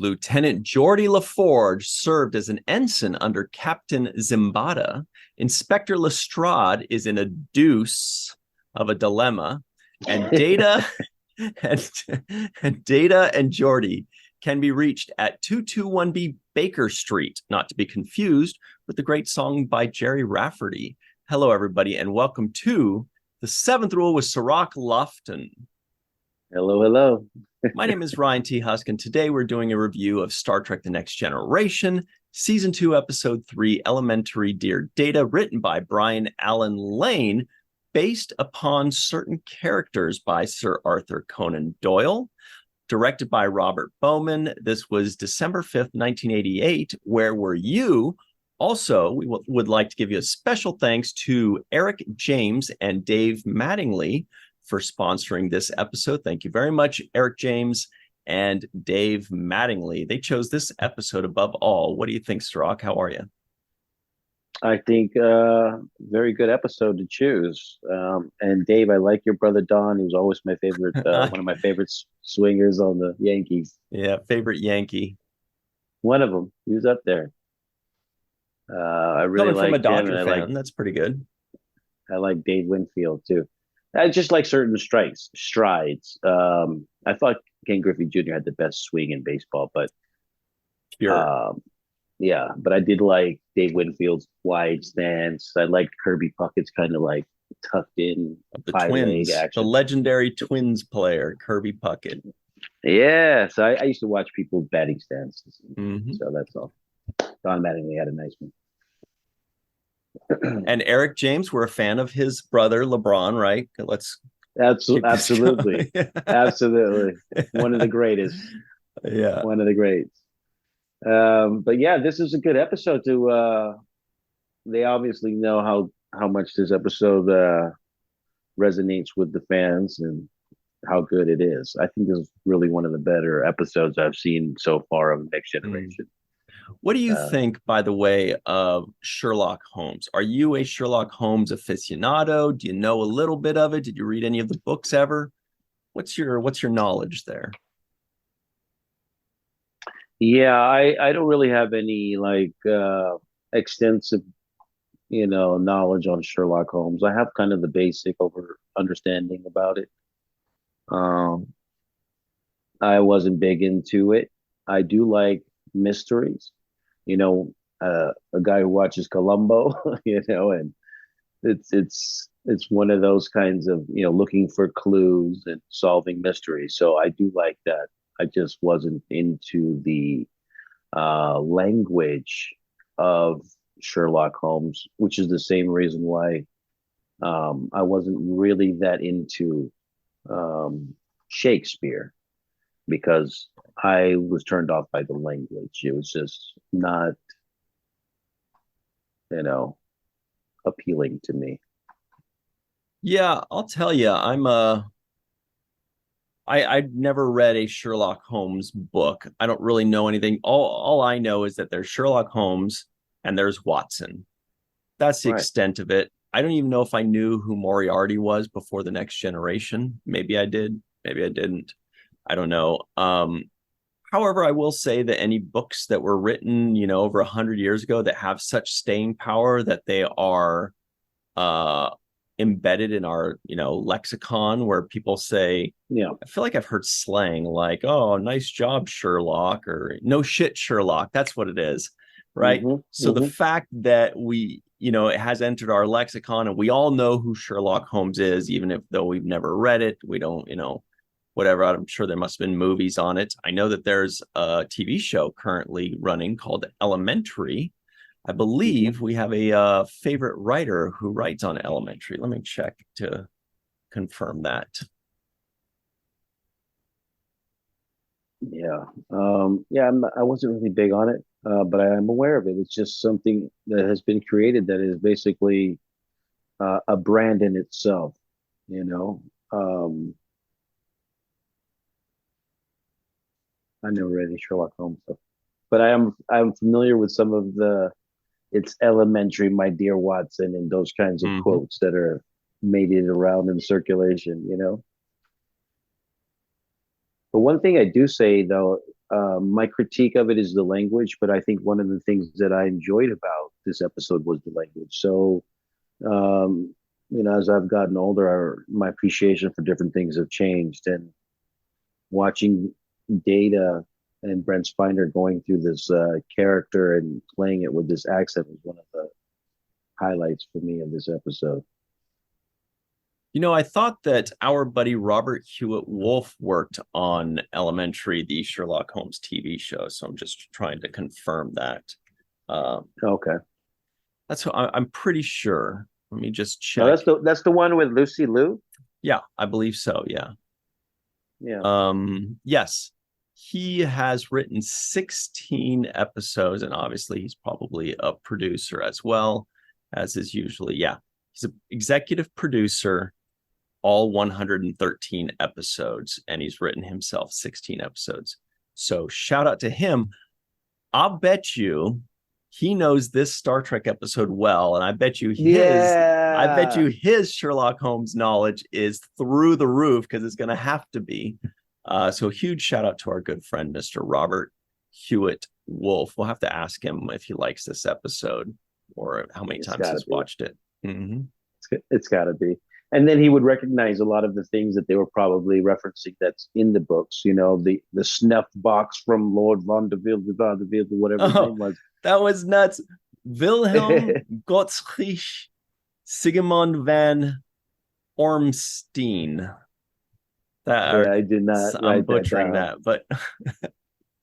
Lieutenant Geordie LaForge served as an ensign under Captain Zimbada. Inspector Lestrade is in a deuce of a dilemma, and Data and Data and Geordie can be reached at 221B Baker Street, not to be confused with the great song by Jerry Rafferty. Hello, everybody, and welcome to The Seventh Rule with Cirroc Lofton. Hello, hello. My name is Ryan T. Husk, and today we're doing a review of Star Trek The Next Generation, Season 2, Episode 3, Elementary Dear Data, written by Brian Allen Lane, based upon certain characters by Sir Arthur Conan Doyle, directed by Robert Bowman. This was December 5th, 1988. Where were you? Also, we would like to give you a special thanks to Eric James and Dave Mattingly for sponsoring this episode. Thank you very much, Eric James and Dave Mattingly. They chose this episode above all. What do you think, Cirroc? How are you? I think very good episode to choose. And Dave, I like your brother Don. He was always my favorite, one of my favorite swingers on the Yankees. Yeah, favorite Yankee. One of them. He was up there. I really like from a Dodger him. fan. That's pretty good. I like Dave Winfield too. I just like certain strides. I thought Ken Griffey Jr. had the best swing in baseball, but yeah, but I did like Dave Winfield's wide stance. I liked Kirby Puckett's kind of like tucked in the Twins, the legendary Twins player, Kirby Puckett. Yeah, so I used to watch people's batting stances. So that's all. Don Mattingly had a nice one. And Eric James, we're a fan of his brother LeBron, right? Absolutely. Absolutely. One of the greatest. Yeah. One of the greats. But yeah, this is a good episode to they obviously know how much this episode resonates with the fans and how good it is. I think this is really one of the better episodes I've seen so far of Next Generation. What do you think, by the way, of Sherlock Holmes? Are you a Sherlock Holmes aficionado? Do you know a little bit of it? Did you read any of the books ever? What's your knowledge there? Yeah, I don't really have any like extensive, knowledge on Sherlock Holmes. I have kind of the basic understanding about it. I wasn't big into it. I do like mysteries. A guy who watches Columbo, and it's one of those kinds of, looking for clues and solving mysteries. So I do like that. I just wasn't into the language of Sherlock Holmes, which is the same reason why I wasn't really that into Shakespeare, because I was turned off by the language. It was just not, appealing to me. Yeah, I'll tell you, I've never read a Sherlock Holmes book. I don't really know anything. All I know is that there's Sherlock Holmes and there's Watson. That's the extent of it. I don't even know if I knew who Moriarty was before The Next Generation. Maybe I did. Maybe I didn't. I don't know. However, I will say that any books that were written, over 100 years ago that have such staying power that they are embedded in our, lexicon, where people say, I feel like I've heard slang like, oh, nice job, Sherlock, or no shit, Sherlock. That's what it is. Right. So the fact that it has entered our lexicon and we all know who Sherlock Holmes is, even though we've never read it, we don't, whatever. I'm sure there must have been movies on it. I know that there's a TV show currently running called Elementary. I believe we have a favorite writer who writes on Elementary. Let me check to confirm that. Yeah. I wasn't really big on it, but I am aware of it. It's just something that has been created that is basically a brand in itself, I never read any Sherlock Holmes stuff, but I'm familiar with some of it's elementary, my dear Watson, and those kinds of quotes that are made it around in circulation. But one thing I do say though, my critique of it is the language, but I think one of the things that I enjoyed about this episode was the language. So, um, as I've gotten older, my appreciation for different things have changed, and watching Data and Brent Spiner going through this character and playing it with this accent was one of the highlights for me of this episode. I thought that our buddy Robert Hewitt Wolf worked on Elementary, the Sherlock Holmes TV show. So I'm just trying to confirm that. Okay, That's what I'm pretty sure. Let me just check. no, that's the one with Lucy Liu. Yeah, I believe so. Yeah. Yeah. Yes, he has written 16 episodes, and obviously he's probably a producer as well, as is usually. Yeah, he's an executive producer, all 113 episodes, and he's written himself 16 episodes. So shout out to him. I'll bet you he knows this Star Trek episode well, and I bet you his Sherlock Holmes knowledge is through the roof, because it's going to have to be. So huge shout out to our good friend, Mr. Robert Hewitt Wolf. We'll have to ask him if he likes this episode or how many times he's watched it. Mm-hmm. It's got to be. And then he would recognize a lot of the things that they were probably referencing that's in the books. The snuff box from Lord Von de whatever his name was. That was nuts. Wilhelm Gottfried Sigmund van Ormsteen. I did not. I'm butchering that, but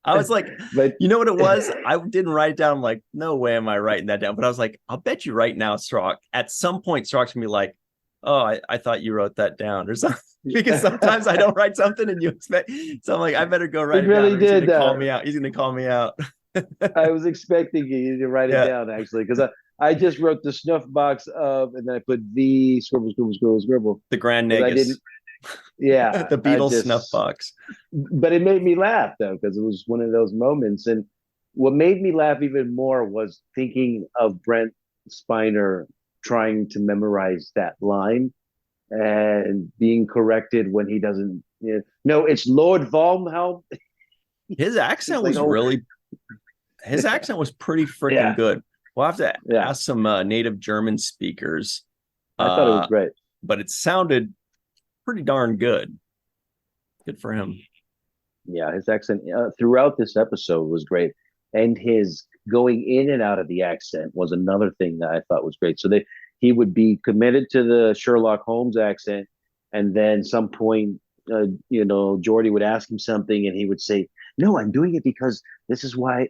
I was like, but you know what it was? I didn't write it down. I'm like, no way am I writing that down. But I was like, I'll bet you right now, Cirroc, at some point, Cirroc's gonna be like, oh, I thought you wrote that down or something. Because sometimes I don't write something and you expect. So I'm like, I better go write it down. He's going to call me out. He's going to call me out. I was expecting you to write it down, actually, because I just wrote the snuff box of, and then I put the scribble. The Grand Negus. Yeah. The Beatles snuff box. But it made me laugh, though, because it was one of those moments. And what made me laugh even more was thinking of Brent Spiner trying to memorize that line and being corrected when he doesn't. No, it's Lord Volmhelm. His accent was his accent was pretty freaking good. We'll have to ask some native German speakers. I thought it was great, but it sounded pretty darn good. Good for him. Yeah, his accent throughout this episode was great, and his going in and out of the accent was another thing that I thought was great. So he would be committed to the Sherlock Holmes accent, and then some point, Geordi would ask him something, and he would say, "No, I'm doing it because this is why."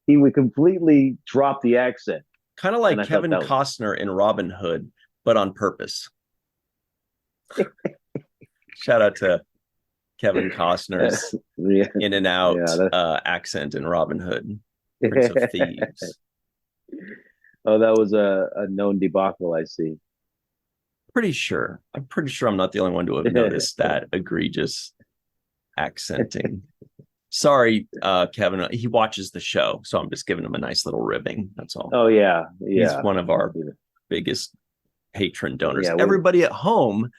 He would completely drop the accent, kind of like Kevin Costner in Robin Hood, but on purpose. Shout out to Kevin Costner's in and out accent in Robin Hood, Prince of Thieves. Oh, that was a known debacle, I see. I'm pretty sure I'm not the only one to have noticed that egregious accenting. Sorry, Kevin. He watches the show, so I'm just giving him a nice little ribbing. That's all. Oh, yeah. He's one of our biggest patron donors. Everybody at home,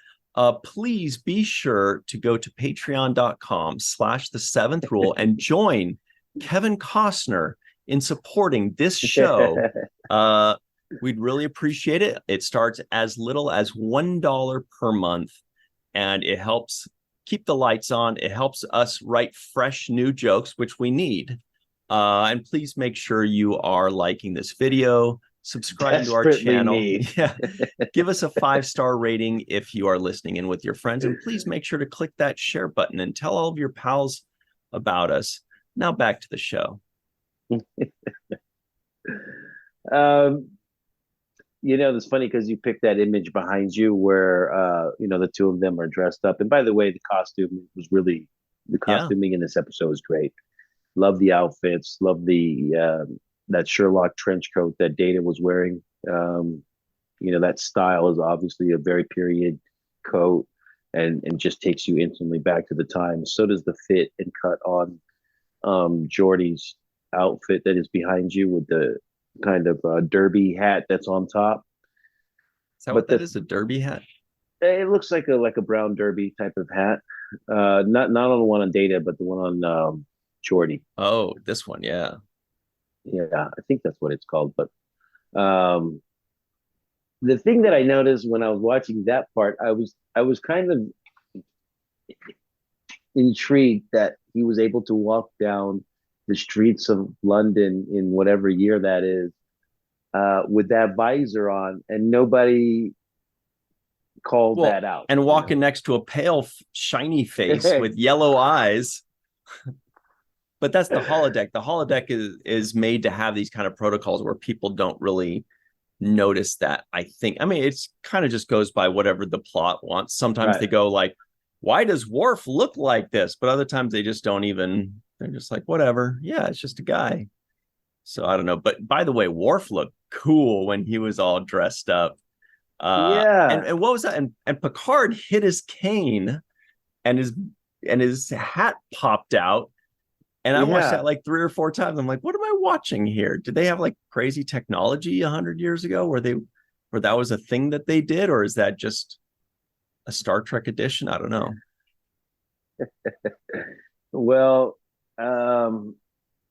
please be sure to go to patreon.com/the7th rule and join Kevin Costner in supporting this show. We'd really appreciate it. It starts as little as $1 per month, and it helps keep the lights on. It helps us write fresh new jokes, which we need. And please make sure you are liking this video, subscribing to our channel. Give us a 5-star rating if you are listening in with your friends, and please make sure to click that share button and tell all of your pals about us. Now back to the show. It's funny because you picked that image behind you where the two of them are dressed up. And by the way, the costuming in this episode was great. Love the outfits, love the that Sherlock trench coat that Data was wearing. That style is obviously a very period coat and just takes you instantly back to the time. So does the fit and cut on Geordi's outfit that is behind you with the kind of derby hat that's on top. Is that what that is? A derby hat? It looks like a brown derby type of hat. Not on the one on Data, but the one on Jordy. Oh, this one, yeah. Yeah, I think that's what it's called. But um, the thing that I noticed when I was watching that part, I was kind of intrigued that he was able to walk down the streets of London in whatever year that is, with that visor on, and nobody called Well, that out. and You walking know, next to a pale, shiny face with yellow eyes. But that's the holodeck. The holodeck is made to have these kind of protocols where people don't really notice that. I think. I mean, it's kind of just goes by whatever the plot wants. Sometimes they right? go like, "Why does Worf look like this?" But other times they just don't even. They're just like, "Whatever. Yeah, it's just a guy." So I don't know. But by the way, Worf looked cool when he was all dressed up. Yeah, And what was that? And Picard hit his cane and his hat popped out. And I watched that yeah. like 3 or 4 times. I'm like, what am I watching here? Did they have like crazy technology 100 years ago where that was a thing that they did, or is that just a Star Trek edition? I don't know. Well, um,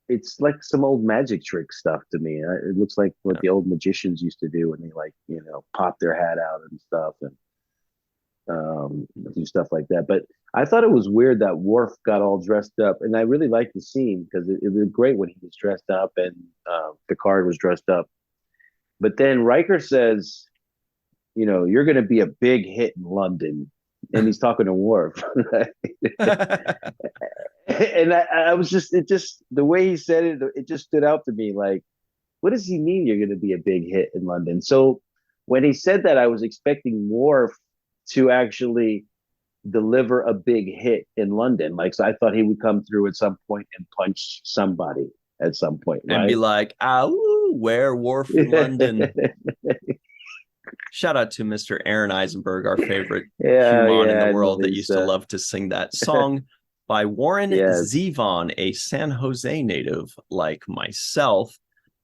it's like some old magic trick stuff to me. It looks like what Yeah. the old magicians used to do when they like pop their hat out and stuff, and do stuff like that. But I thought it was weird that Worf got all dressed up, and I really liked the scene because it was great when he was dressed up and Picard was dressed up. But then Riker says, you're going to be a big hit in London, and he's talking to Worf. And I was just the way he said it just stood out to me. Like, what does he mean you're going to be a big hit in London? So when he said that, I was expecting Worf to actually deliver a big hit in London. Like, so I thought he would come through at some point and punch somebody at some point, And be right? like, "Ow, werewolf in London." Shout out to Mr. Aaron Eisenberg, our favorite Yeah, human in yeah, the I know world that these. used to love to sing that song by Warren Yes, Zevon, a San Jose native like myself.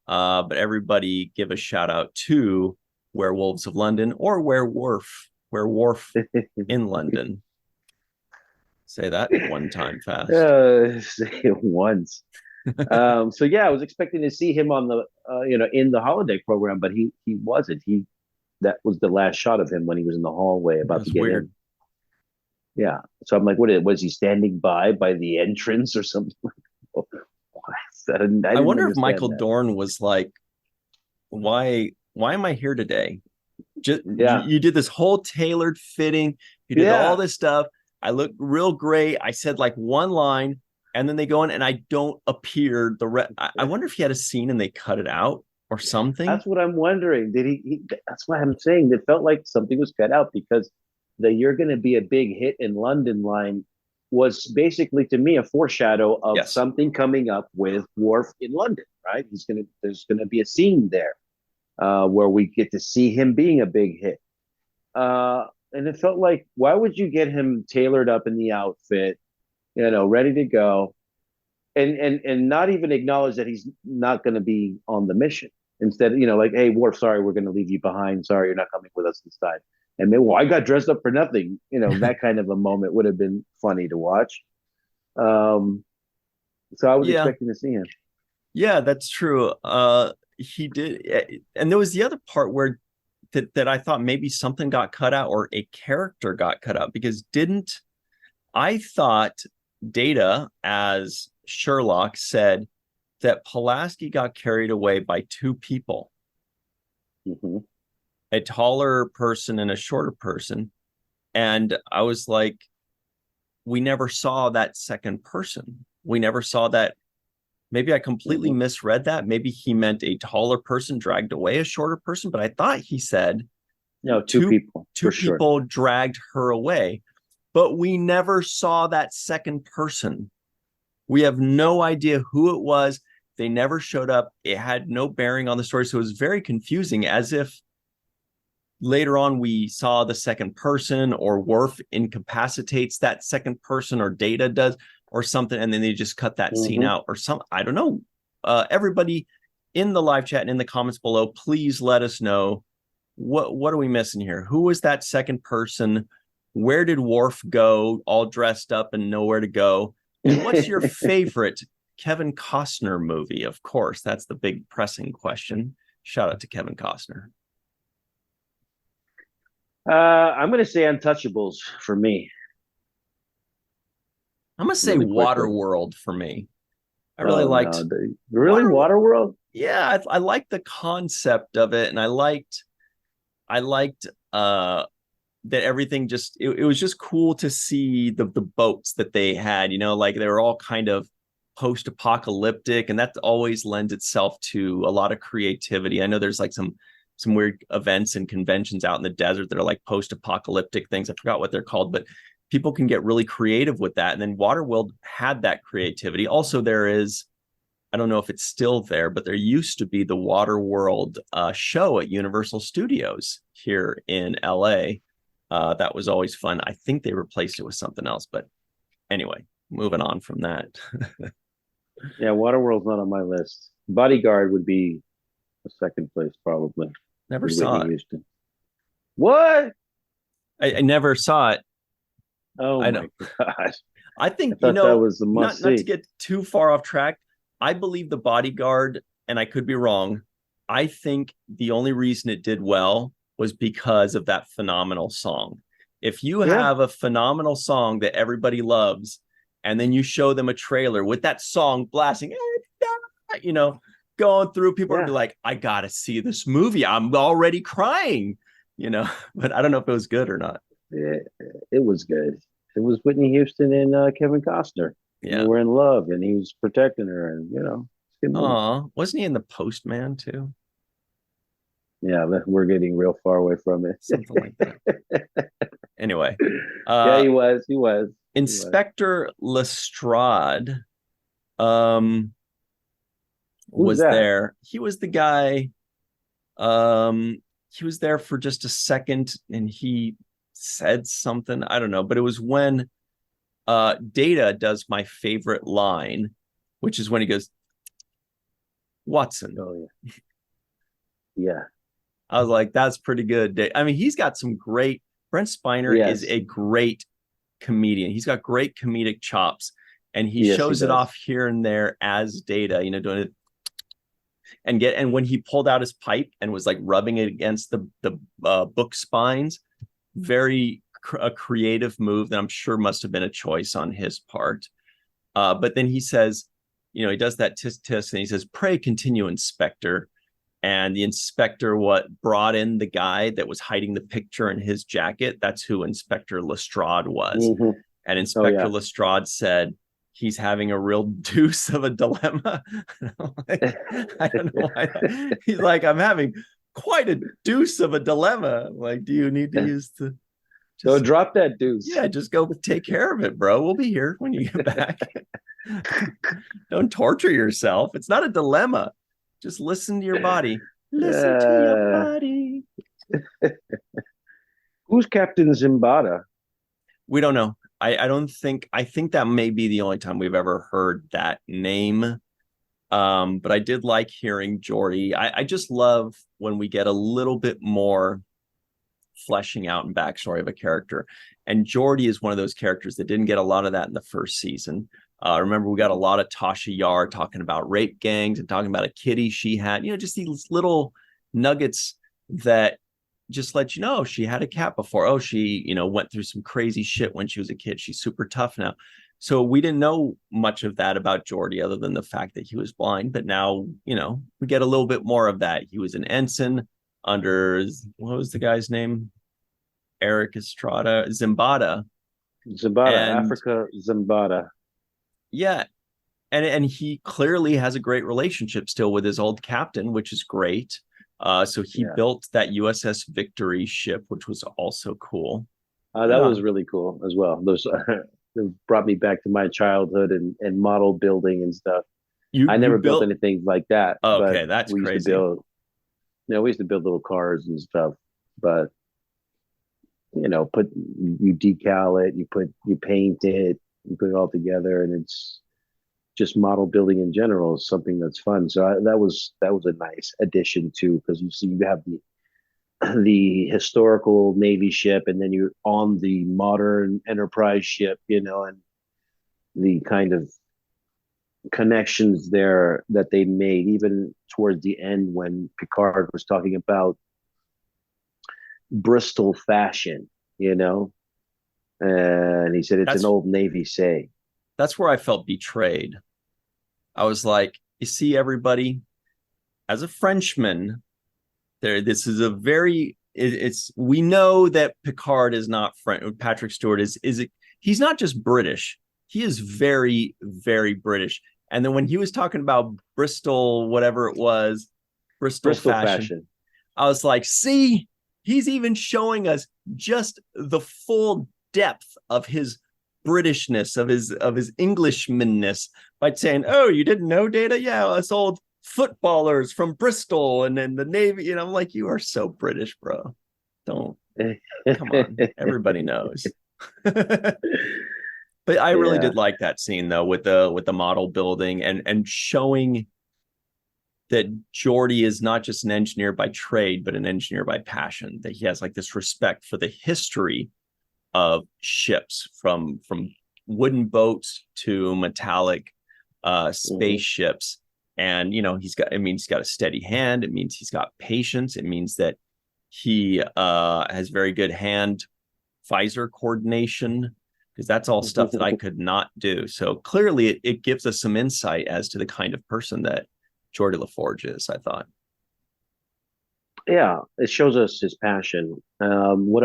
But everybody give a shout out to Werewolves of London or Werewolf in London. Say that one time fast. once. So yeah, I was expecting to see him on the in the holodeck program, but he wasn't. That was the last shot of him when he was in the hallway about to That's get weird. in. Yeah. So I'm like, was he standing by the entrance or something? I I didn't wonder if understand Michael that. Dorn was like, why am I here today? Just Yeah. you did this whole tailored fitting. You did all Yeah. this stuff. I look real great. I said like one line, and then they go in, and I don't appear. I wonder if he had a scene and they cut it out or something. That's what I'm wondering. Did that's why I'm saying it felt like something was cut out because the "you're going to be a big hit in London" line was basically to me a foreshadow of Yes. something coming up with Worf in London, right? There's gonna be a scene there where we get to see him being a big hit. And it felt like, why would you get him tailored up in the outfit, ready to go, and not even acknowledge that he's not going to be on the mission? Instead, like, hey, Worf, sorry, we're going to leave you behind. Sorry, you're not coming with us this time. And maybe, well, I got dressed up for nothing. That kind of a moment would have been funny to watch. Um, so I was Yeah. expecting to see him. Yeah, that's true. He did, and there was the other part where that I thought maybe something got cut out or a character got cut out because didn't I thought Data as Sherlock said that Pulaski got carried away by two people, Mm-hmm. a taller person and a shorter person. And I was like, we never saw that second person. We never saw that. Maybe I completely Mm-hmm. misread that. Maybe he meant a taller person dragged away a shorter person, but I thought he said No, two two people two for sure. people dragged her away, but we never saw that second person. We have no idea who it was. They never showed up. It had no bearing on the story, so it was very confusing, as if later on we saw the second person or Worf incapacitates that second person or Data does or something, and then they just cut that scene Mm-hmm. out or something. I don't know. Everybody in the live chat and in the comments below, please let us know what are we missing here? Who was that second person? Where did Worf go, all dressed up and nowhere to go? And what's your favorite Kevin Costner movie? Of course, that's the big pressing question. Shout out to Kevin Costner. I'm going to say Untouchables for me. I'm going to say Really quickly. Waterworld for me. I really liked really Waterworld. Yeah, I liked the concept of it, and I liked that everything just it was just cool to see the boats that they had, like they were all kind of post-apocalyptic, and that always lends itself to a lot of creativity. I know there's like some weird events and conventions out in the desert that are like post-apocalyptic things. I forgot what they're called, but people can get really creative with that. And then Waterworld had that creativity. Also, there is, I don't know if it's still there, but there used to be the Waterworld show at Universal Studios here in LA. That was always fun. I think they replaced it with something else, but anyway, moving on from that. Yeah, Waterworld's not on my list. Bodyguard would be a second place, probably. Never saw it. Houston. What? I never saw it. Oh my gosh! I think that was the must not to get too far off track. I believe The Bodyguard, and I could be wrong. I think the only reason it did well was because of that phenomenal song. If you have a phenomenal song that everybody loves, and then you show them a trailer with that song blasting, going through, people would be like, I gotta see this movie. I'm already crying, but I don't know if it was good or not. Yeah, it was good. It was Whitney Houston and Kevin Costner. Yeah, they were in love, and he was protecting her, and wasn't he in The Postman too? Yeah, we're getting real far away from it. Something like that. Anyway, yeah, he was. Inspector Lestrade was there. He was the guy. He was there for just a second, and he said something. I don't know, but it was when Data does my favorite line, which is when he goes, Watson. Oh yeah. Yeah. I was like, that's pretty good. I mean, he's got some great, Brent Spiner is a great comedian. He's got great comedic chops, and he shows it off here and there as Data, doing it. And when he pulled out his pipe and was like rubbing it against the book spines, very a creative move that I'm sure must have been a choice on his part. But then he says, he does that tisk, and he says, pray continue, Inspector. And the inspector brought in the guy that was hiding the picture in his jacket. That's who Inspector Lestrade was. Mm-hmm. And Inspector Lestrade said, he's having a real deuce of a dilemma. I don't know why. He's like, I'm having quite a deuce of a dilemma. I'm like, do you need to use the... Go drop that deuce. Yeah, just go take care of it, bro. We'll be here when you get back. Don't torture yourself. It's not a dilemma. Just listen to your body. Listen to your body. Who's Captain Zimbada? We don't know. I think that may be the only time we've ever heard that name. But I did like hearing Geordi. I just love when we get a little bit more fleshing out and backstory of a character. And Geordi is one of those characters that didn't get a lot of that in the first season. Remember, we got a lot of Tasha Yar talking about rape gangs and talking about a kitty she had, just these little nuggets that just let you know she had a cat before. Oh, she, went through some crazy shit when she was a kid. She's super tough now. So we didn't know much of that about Geordi other than the fact that he was blind. But now, we get a little bit more of that. He was an ensign under, what was the guy's name? Eric Estrada, Zimbada. Africa Zimbada. Yeah. And he clearly has a great relationship still with his old captain, which is great. So he built that USS Victory ship, which was also cool. That was really cool as well. Those it brought me back to my childhood and model building and stuff. I never built anything like that. Okay, that's crazy. We used to build little cars and stuff, but you decal it, you paint it, you put it all together, and it's just model building in general is something that's fun. So that was a nice addition too, because you have the historical Navy ship, and then you're on the modern Enterprise ship, and the kind of connections there that they made, even towards the end when Picard was talking about Bristol fashion, and he said it's an That's old Navy say. that's where I felt betrayed. I was like, you see, everybody, as a Frenchman, this is a very it's we know that Picard is not French. Patrick Stewart is he's not just British. He is very, very British. And then when he was talking about Bristol, whatever it was, Bristol fashion, I was like, see, he's even showing us just the full depth of his Britishness, of his Englishmanness by saying, "Oh, you didn't know, Data? Yeah, us old footballers from Bristol and then the Navy." I'm like, you are so British, bro. Don't come on. Everybody knows. But I really Yeah. did like that scene though, with the model building and showing that Geordi is not just an engineer by trade, but an engineer by passion. That he has like this respect for the history of ships, from wooden boats to metallic spaceships. And he's got a steady hand. It means he's got patience. It means that he has very good hand visor coordination, because that's all stuff that I could not do. So clearly it gives us some insight as to the kind of person that Geordi LaForge is, I thought. Yeah, it shows us his passion. What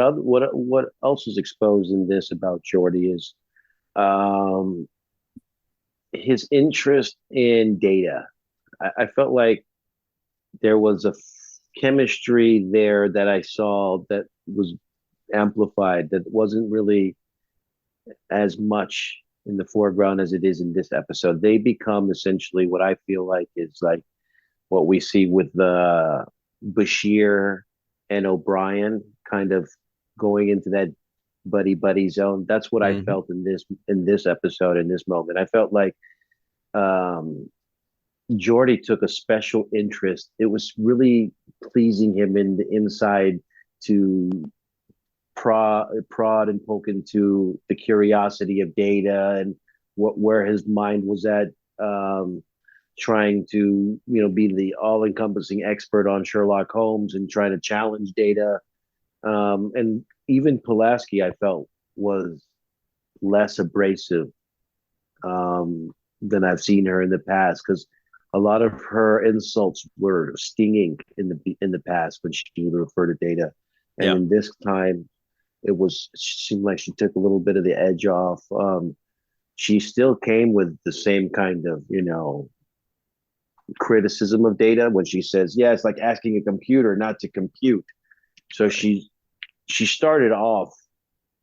else is exposed in this about Geordi is um, his interest in data. I felt like there was a chemistry there that I saw that was amplified, that wasn't really as much in the foreground as it is in this episode. They become essentially what I feel like is like what we see with the Bashir and O'Brien kind of going into that buddy zone. That's what I felt in this episode, in this moment. I felt like Geordi took a special interest. It was really pleasing him in the inside to prod and poke into the curiosity of Data and where his mind was at, trying to be the all-encompassing expert on Sherlock Holmes and trying to challenge Data. And even Pulaski, I felt, was less abrasive than I've seen her in the past, because a lot of her insults were stinging in the past when she would refer to Data, and in this time, it seemed like she took a little bit of the edge off. She still came with the same kind of criticism of Data when she says, "Yeah, it's like asking a computer not to compute." So she started off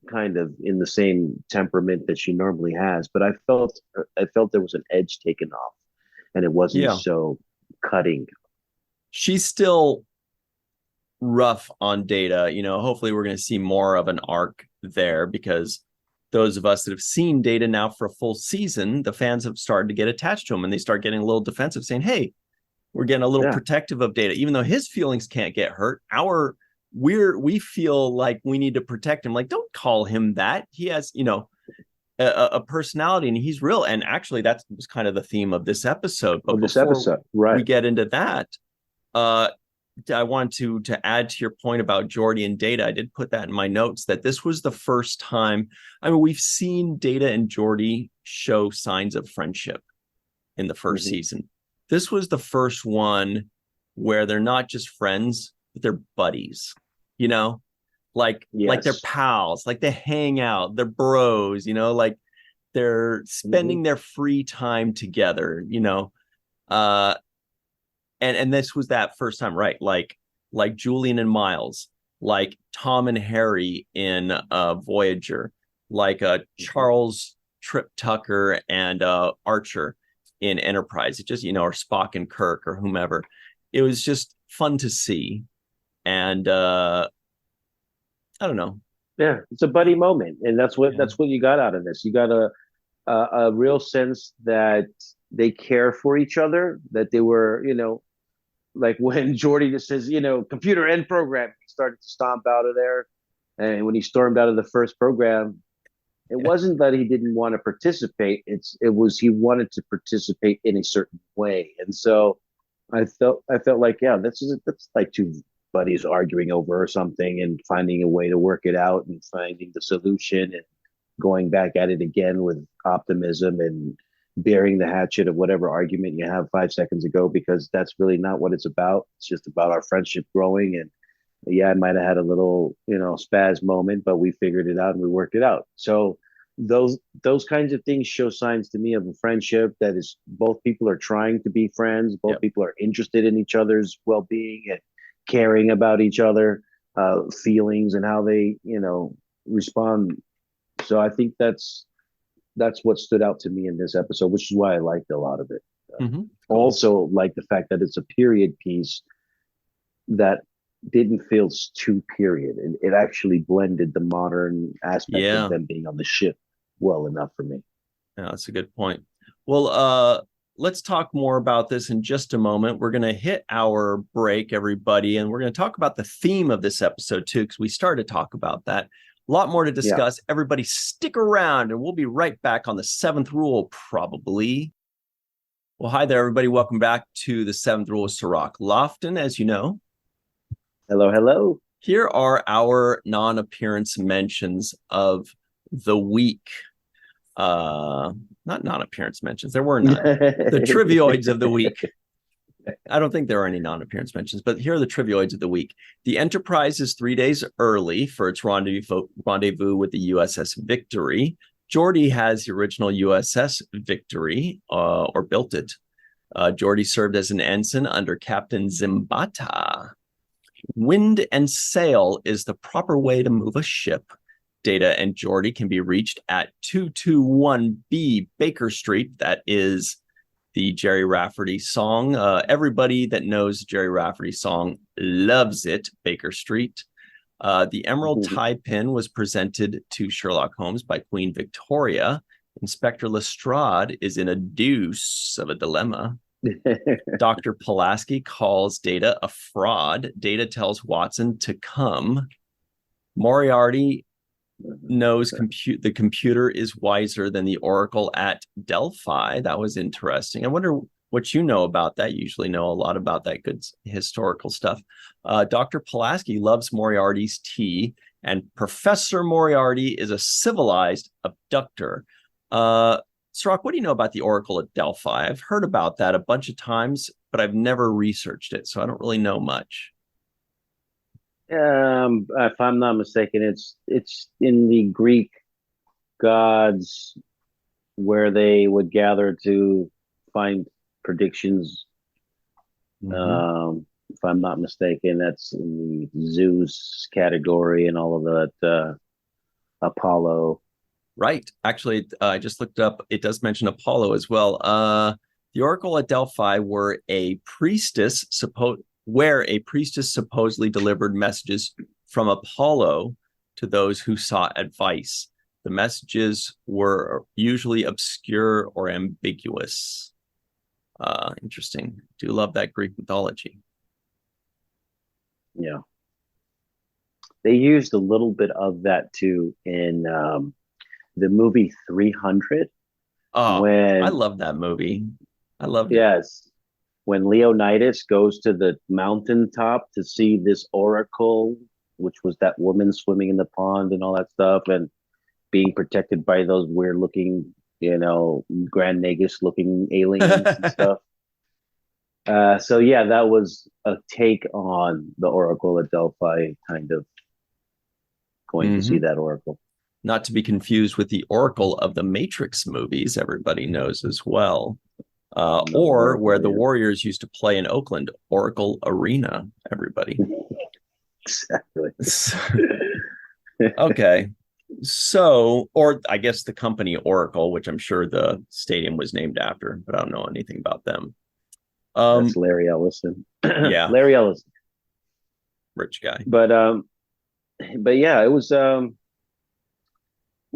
kind of in the same temperament that she normally has, but I felt there was an edge taken off, and it wasn't so cutting. She's still rough on Data. Hopefully we're going to see more of an arc there, because those of us that have seen Data now for a full season, the fans have started to get attached to him, and they start getting a little defensive, saying, "Hey, we're getting a little protective of Data, even though his feelings can't get hurt. We feel like we need to protect him. Like, don't call him that. He has, a personality, and he's real." And actually, that was kind of the theme of this episode. But before we get into that, I want to add to your point about Geordi and Data. I did put that in my notes, that this was the first time. I mean, we've seen Data and Geordi show signs of friendship in the first season. This was the first one where they're not just friends, but they're buddies. Like they're pals, like they hang out, they're bros. Like they're spending their free time together. And this was that first time, right? Like Julian and Miles, like Tom and Harry in Voyager, like Charles Trip Tucker and Archer in Enterprise. It just, or Spock and Kirk or whomever. It was just fun to see. And I don't know. Yeah, it's a buddy moment, and that's what you got out of this. You got a real sense that they care for each other, that they were, like when Geordi just says, computer end program, he started to stomp out of there. And when he stormed out of the first program, it wasn't that he didn't want to participate. It was he wanted to participate in a certain way. And so I felt like, yeah, that's like two buddies arguing over or something and finding a way to work it out and finding the solution and going back at it again with optimism and burying the hatchet of whatever argument you have 5 seconds ago, because that's really not what it's about. It's just about our friendship growing. And yeah, I might have had a little, spaz moment, but we figured it out and we worked it out. So those kinds of things show signs to me of a friendship that is both people are trying to be friends, both people are interested in each other's well-being and caring about each other, feelings and how they, respond. So I think that's what stood out to me in this episode, which is why I liked a lot of it. Cool. Also, like the fact that it's a period piece that didn't feel too period. It actually blended the modern aspect of them being on the ship well enough for me. Yeah, that's a good point. Well, let's talk more about this in just a moment. We're going to hit our break, everybody, and we're going to talk about the theme of this episode too, because we started to talk about that. A lot more to discuss. Yeah. Everybody stick around, and we'll be right back on the Seventh Rule, probably. Well, hi there, everybody. Welcome back to the Seventh Rule of Cirroc Lofton, as you know. Hello, hello. Here are our non-appearance mentions of the week. Not non-appearance mentions. There were none. The trivioids of the week. I don't think there are any non-appearance mentions, but here are the trivioids of the week. The Enterprise is 3 days early for its rendezvous with the USS Victory. Geordi has the original USS Victory, or built it. Geordi served as an ensign under Captain Zimbata. Wind and sail is the proper way to move a ship. Data and Geordi can be reached at 221B Baker Street. That is the Jerry Rafferty song. Everybody that knows Jerry Rafferty song loves it, Baker Street. The Emerald Tie Pin was presented to Sherlock Holmes by Queen Victoria. Inspector Lestrade is in a deuce of a dilemma. Dr. Pulaski calls Data a fraud. Data tells Watson to come. Moriarty knows the computer is wiser than the Oracle at Delphi. That was interesting. I wonder what you know about that. You usually know a lot about that good historical stuff. Dr. Pulaski loves Moriarty's tea, and Professor Moriarty is a civilized abductor. Cirroc, what do you know about the Oracle at Delphi? I've heard about that a bunch of times, but I've never researched it, so I don't really know much. If I'm not mistaken, it's in the Greek gods where they would gather to find predictions. If I'm not mistaken, that's in the Zeus category and all of that. Apollo. Right. Actually, I just looked up. It does mention Apollo as well. The Oracle at Delphi where a priestess supposedly delivered messages from Apollo to those who sought advice. The messages were usually obscure or ambiguous. Interesting. Do love that Greek mythology. Yeah. They used a little bit of that too in the movie 300. Oh, I love that movie. I loved it. Yes. When Leonidas goes to the mountaintop to see this oracle, which was that woman swimming in the pond and all that stuff, and being protected by those weird looking, Grand Nagus looking aliens and stuff. So yeah, that was a take on the Oracle at Delphi, kind of going to see that Oracle. Not to be confused with the Oracle of the Matrix movies, everybody knows as well. Or where the Warriors used to play in Oakland, Oracle Arena, everybody. Exactly. Okay. So, or I guess the company Oracle, which I'm sure the stadium was named after, but I don't know anything about them. That's Larry Ellison. Yeah. Larry Ellison. Rich guy. But yeah, it was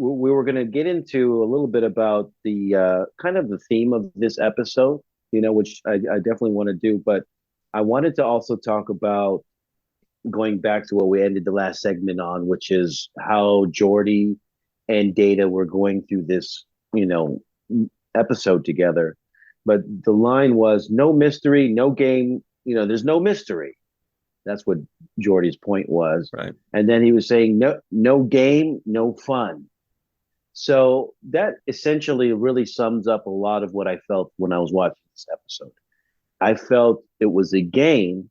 we were going to get into a little bit about the kind of the theme of this episode, which I definitely want to do. But I wanted to also talk about going back to what we ended the last segment on, which is how Geordi and Data were going through this, you know, episode together. But the line was no mystery, no game, there's no mystery. That's what Geordi's point was. Right. And then he was saying no game, no fun. So that essentially really sums up a lot of what I felt when I was watching this episode. I felt it was a game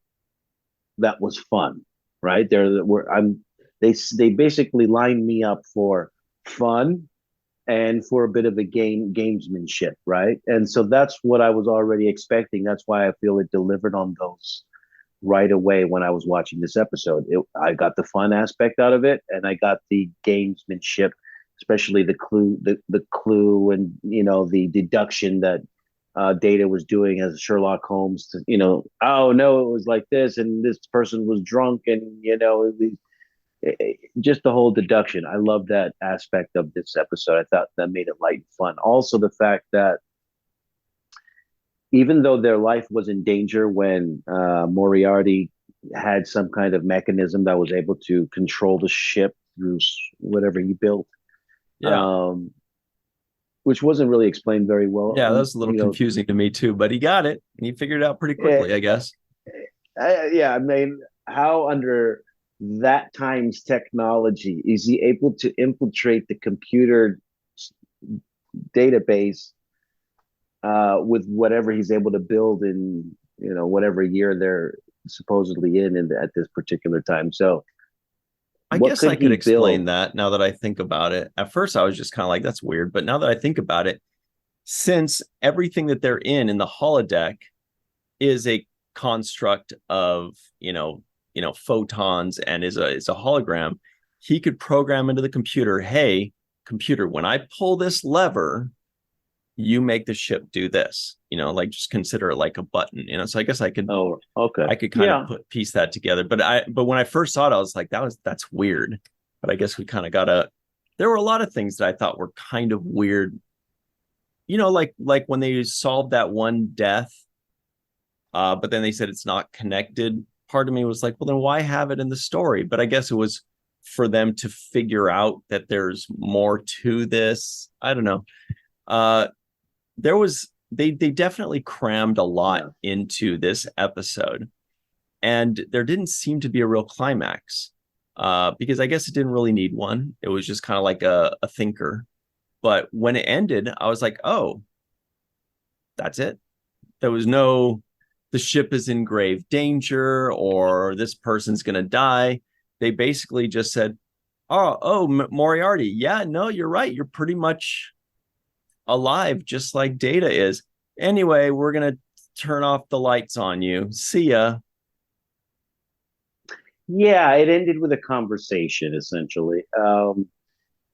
that was fun, right? They basically lined me up for fun and for a bit of a gamesmanship, right? And so that's what I was already expecting. That's why I feel it delivered on those right away when I was watching this episode. I got the fun aspect out of it, and I got the gamesmanship, especially the clue, and the deduction that Data was doing as Sherlock Holmes. Oh no, it was like this, and this person was drunk, and just the whole deduction. I love that aspect of this episode. I thought that made it light and fun. Also, the fact that even though their life was in danger when Moriarty had some kind of mechanism that was able to control the ship through whatever he built, Yeah. Which wasn't really explained very well. Yeah, that was a little confusing to me too, but he got it and he figured it out pretty quickly, I guess. I mean, how under that time's technology is he able to infiltrate the computer database with whatever he's able to build in whatever year they're supposedly in at this particular time? So I guess I could explain that now that I think about it. At first I was just kind of like, that's weird, but now that I think about it, since everything that they're in the holodeck is a construct of photons and is a hologram, he could program into the computer, hey computer, when I pull this lever, you make the ship do this, like just consider it like a button, so I guess I could I could kind of piece that together. But when I first saw it, I was like, that's weird. But I guess we kind of gotta, there were a lot of things that I thought were kind of weird, like when they solved that one death, but then they said it's not connected. Part of me was like, well, then why have it in the story? But I guess it was for them to figure out that there's more to this. I don't know. They definitely crammed a lot into this episode, and there didn't seem to be a real climax, because I guess it didn't really need one. It was just kind of like a thinker. But when it ended, I was like, oh, that's it. There was no, the ship is in grave danger or this person's going to die. They basically just said, oh, Moriarty. Yeah, no, you're right. You're pretty much alive, just like Data is. Anyway, we're going to turn off the lights on you. See ya. Yeah, it ended with a conversation, essentially.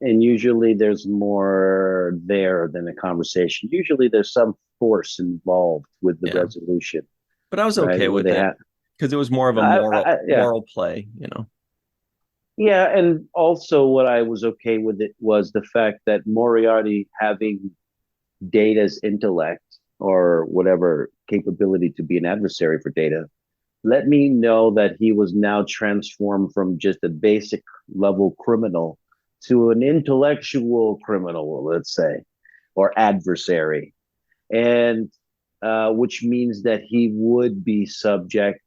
And usually there's more there than a conversation. Usually there's some force involved with the resolution. But I was okay with it because it was more of a moral play, Yeah, and also what I was okay with it was the fact that Moriarty having Data's intellect or whatever capability to be an adversary for Data let me know that he was now transformed from just a basic level criminal to an intellectual criminal, let's say, or adversary. And which means that he would be subject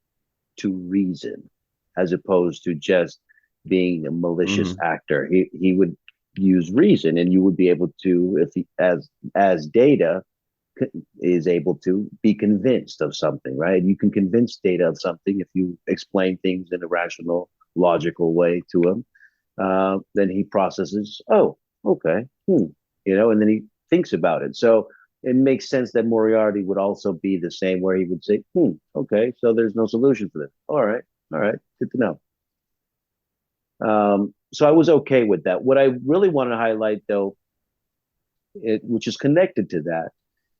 to reason as opposed to just being a malicious actor. He would use reason, and you would be able to, if he, as Data is able to be convinced of something, right? You can convince Data of something if you explain things in a rational, logical way to him. Then he processes, oh, okay, and then he thinks about it. So it makes sense that Moriarty would also be the same, where he would say, okay, so there's no solution for this. All right, good to know. So I was okay with that. What I really want to highlight, though, which is connected to that,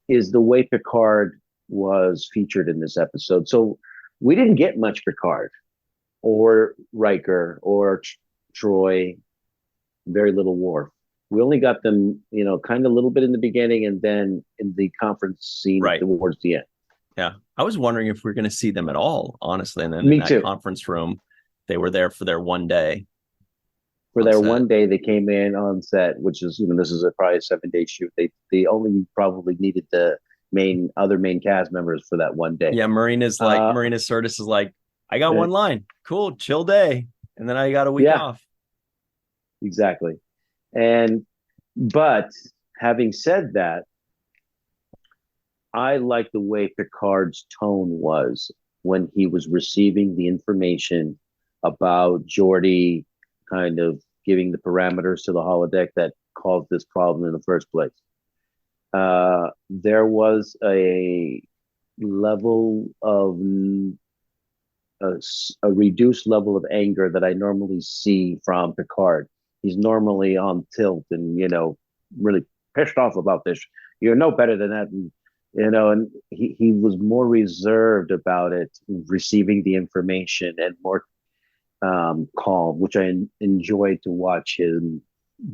is the way Picard was featured in this episode. So we didn't get much Picard or Riker or Troy, very little Worf. We only got them, kind of a little bit in the beginning and then in the conference scene towards the end. Yeah. I was wondering if we're going to see them at all, honestly. And then in Me that too. conference room, they were there for their one day For on their set. one day, they came in on set, which is, this is probably a 7-day shoot. They only probably needed the main cast members for that one day. Yeah, Marina Sirtis is like, I got one line. Cool, chill day. And then I got a week yeah, off. exactly. But having said that, I like the way Picard's tone was when he was receiving the information about Geordi kind of giving the parameters to the holodeck that caused this problem in the first place. There was a level of a reduced level of anger that I normally see from Picard. He's normally on tilt and, really pissed off about this. You're no better than that. And he was more reserved about it, receiving the information, and more calm, which I enjoyed to watch him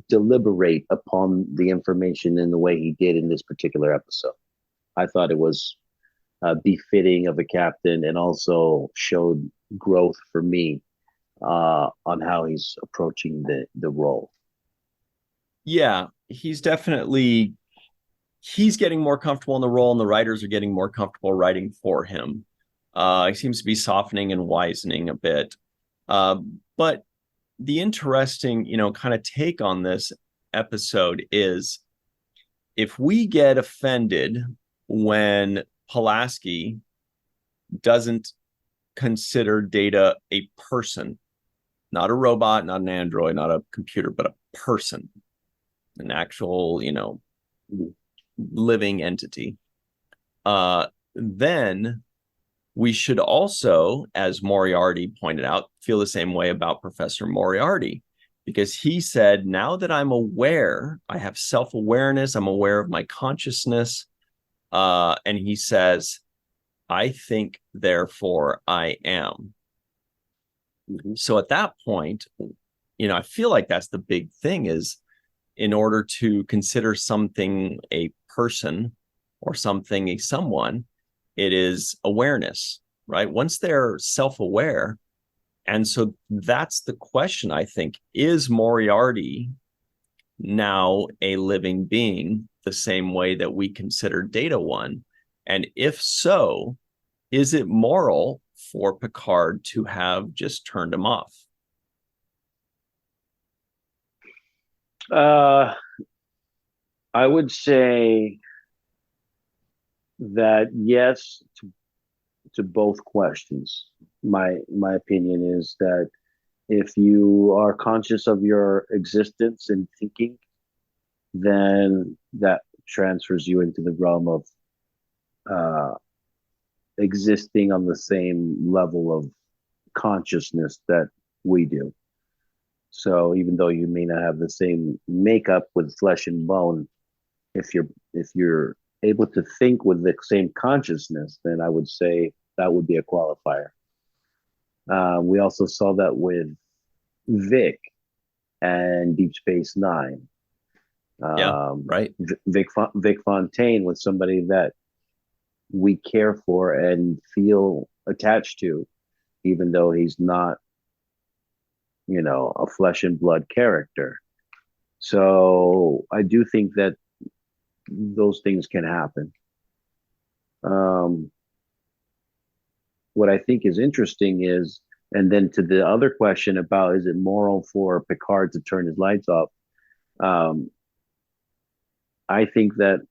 deliberate upon the information in the way he did in this particular episode. I thought it was befitting of a captain, and also showed growth for me on how he's approaching the role. Yeah, he's getting more comfortable in the role, and the writers are getting more comfortable writing for him. He seems to be softening and wisening a bit. But the interesting, kind of take on this episode is, if we get offended when Pulaski doesn't consider Data a person, not a robot, not an android, not a computer, but a person, an actual, living entity, then we should also, as Moriarty pointed out, feel the same way about Professor Moriarty, because he said, now that I'm aware, I have self-awareness, I'm aware of my consciousness, and he says, I think, therefore I am. Mm-hmm. So at that point, I feel like that's the big thing, is in order to consider something a person or something a someone, it is awareness, right? Once they're self-aware. And so that's the question, I think. Is Moriarty now a living being the same way that we consider Data one? And if so, is it moral for Picard to have just turned him off? I would say that yes to both questions. My opinion is that if you are conscious of your existence and thinking, then that transfers you into the realm of existing on the same level of consciousness that we do. So even though you may not have the same makeup with flesh and bone, if you're able to think with the same consciousness, then I would say that would be a qualifier. We also saw that with Vic and Deep Space Nine. Right. Vic Fontaine was somebody that we care for and feel attached to, even though he's not, a flesh and blood character. So I do think that those things can happen. What I think is interesting is, and then to the other question about, is it moral for Picard to turn his lights off? I think that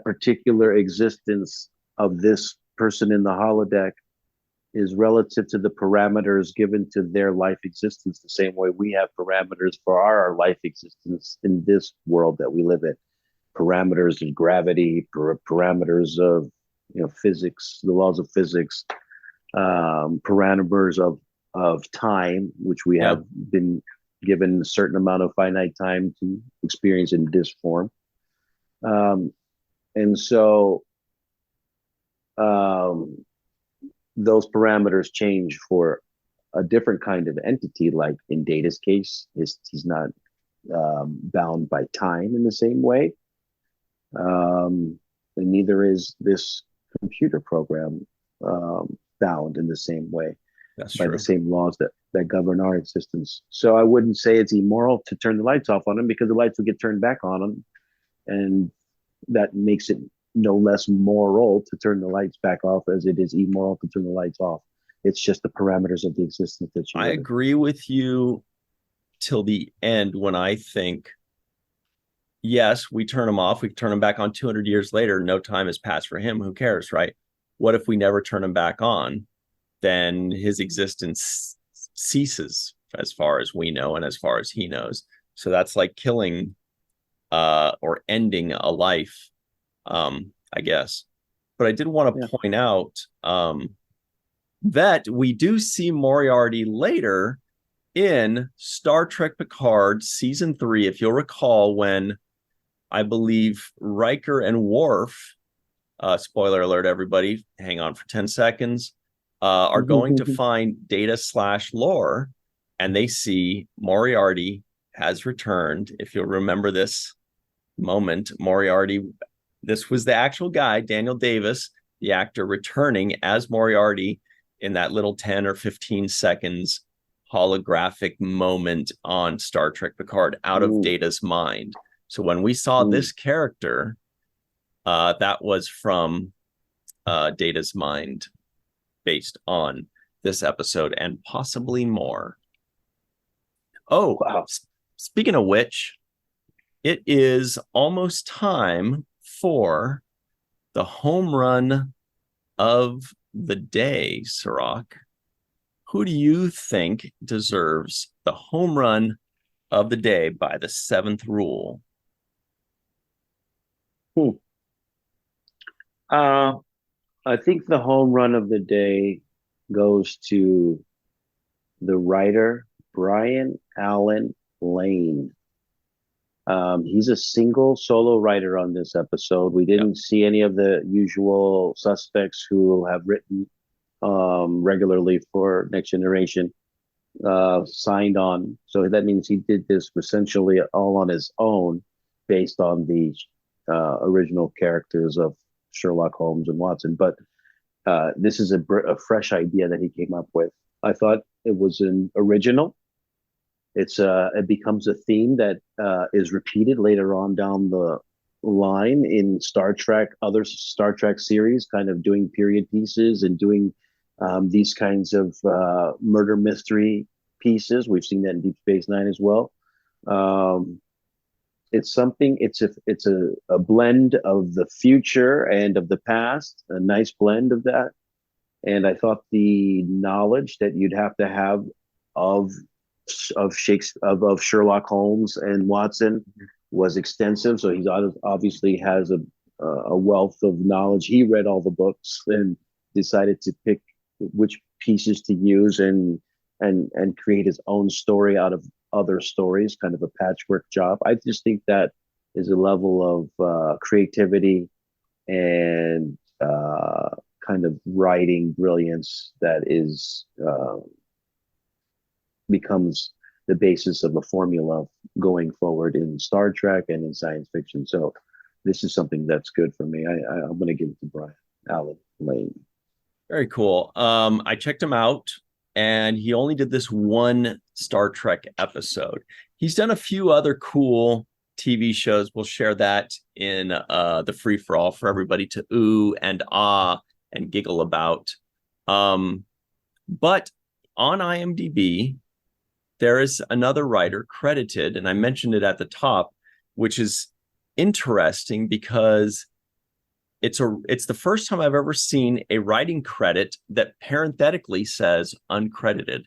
particular existence of this person in the holodeck is relative to the parameters given to their life existence, the same way we have parameters for our life existence in this world that we live in. Parameters of gravity, parameters of physics, the laws of physics, parameters of time, which we have been given a certain amount of finite time to experience in this form. And so those parameters change for a different kind of entity, like in Data's case, he's not bound by time in the same way. And neither is this computer program bound in the same way That's by true. the same laws that govern our existence. So I wouldn't say it's immoral to turn the lights off on him, because the lights will get turned back on him, and that makes it no less moral to turn the lights back off as it is immoral to turn the lights off. It's just the parameters of the existence that you I live in. agree with you till the end, when I think, yes, we turn him off. We turn him back on 200 years later. No time has passed for him. Who cares, right? What if we never turn him back on? Then his existence ceases, as far as we know and as far as he knows. So that's like killing or ending a life, I guess. But I did want to point out that we do see Moriarty later in Star Trek Picard season 3, if you'll recall, when I believe Riker and Worf, spoiler alert, everybody, hang on for 10 seconds, are going to find Data/Lore, and they see Moriarty has returned. If you'll remember this moment, Moriarty, this was the actual guy, Daniel Davis, the actor, returning as Moriarty in that little 10 or 15 seconds holographic moment on Star Trek Picard out of Data's mind. So when we saw this character, that was from Data's mind, based on this episode and possibly more. Oh, wow. Speaking of which, it is almost time for the home run of the day, Cirroc. Who do you think deserves the home run of the day by the 7th rule? I think the home run of the day goes to the writer, Brian Allen Lane. He's a single solo writer on this episode. We didn't see any of the usual suspects who have written regularly for Next Generation signed on. So that means he did this essentially all on his own, based on the original characters of Sherlock Holmes and Watson. But this is a fresh idea that he came up with. I thought it was an original. It becomes a theme that is repeated later on down the line in Star Trek, other Star Trek series, kind of doing period pieces and doing these kinds of murder mystery pieces. We've seen that in Deep Space Nine as well. It's something. It's a blend of the future and of the past. A nice blend of that. And I thought the knowledge that you'd have to have of Sherlock Holmes and Watson was extensive. So he obviously has a wealth of knowledge. He read all the books and decided to pick which pieces to use and create his own story out of other stories, kind of a patchwork job. I just think that is a level of creativity and kind of writing brilliance that is becomes the basis of a formula going forward in Star Trek and in science fiction. So this is something that's good for me. I'm going to give it to Brian Allen Lane. Very cool. I checked him out, and he only did this one Star Trek episode. He's done a few other cool TV shows. We'll share that in the free-for-all for everybody to ooh and ah and giggle about. But on IMDb, there is another writer credited, and I mentioned it at the top, which is interesting because it's the first time I've ever seen a writing credit that parenthetically says uncredited.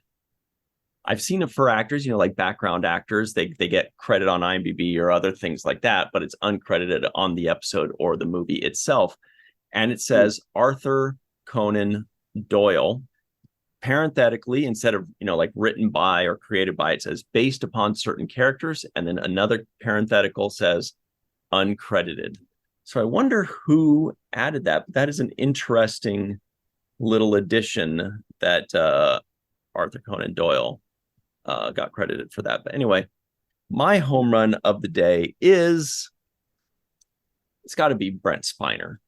I've seen it for actors, like background actors. They get credit on IMDb or other things like that, but it's uncredited on the episode or the movie itself. And it says Arthur Conan Doyle. Parenthetically, instead of like written by or created by, it says based upon certain characters, and then another parenthetical says uncredited. So I wonder who added that. That is an interesting little addition that Arthur Conan Doyle got credited for that. But anyway, my home run of the day it's got to be Brent Spiner.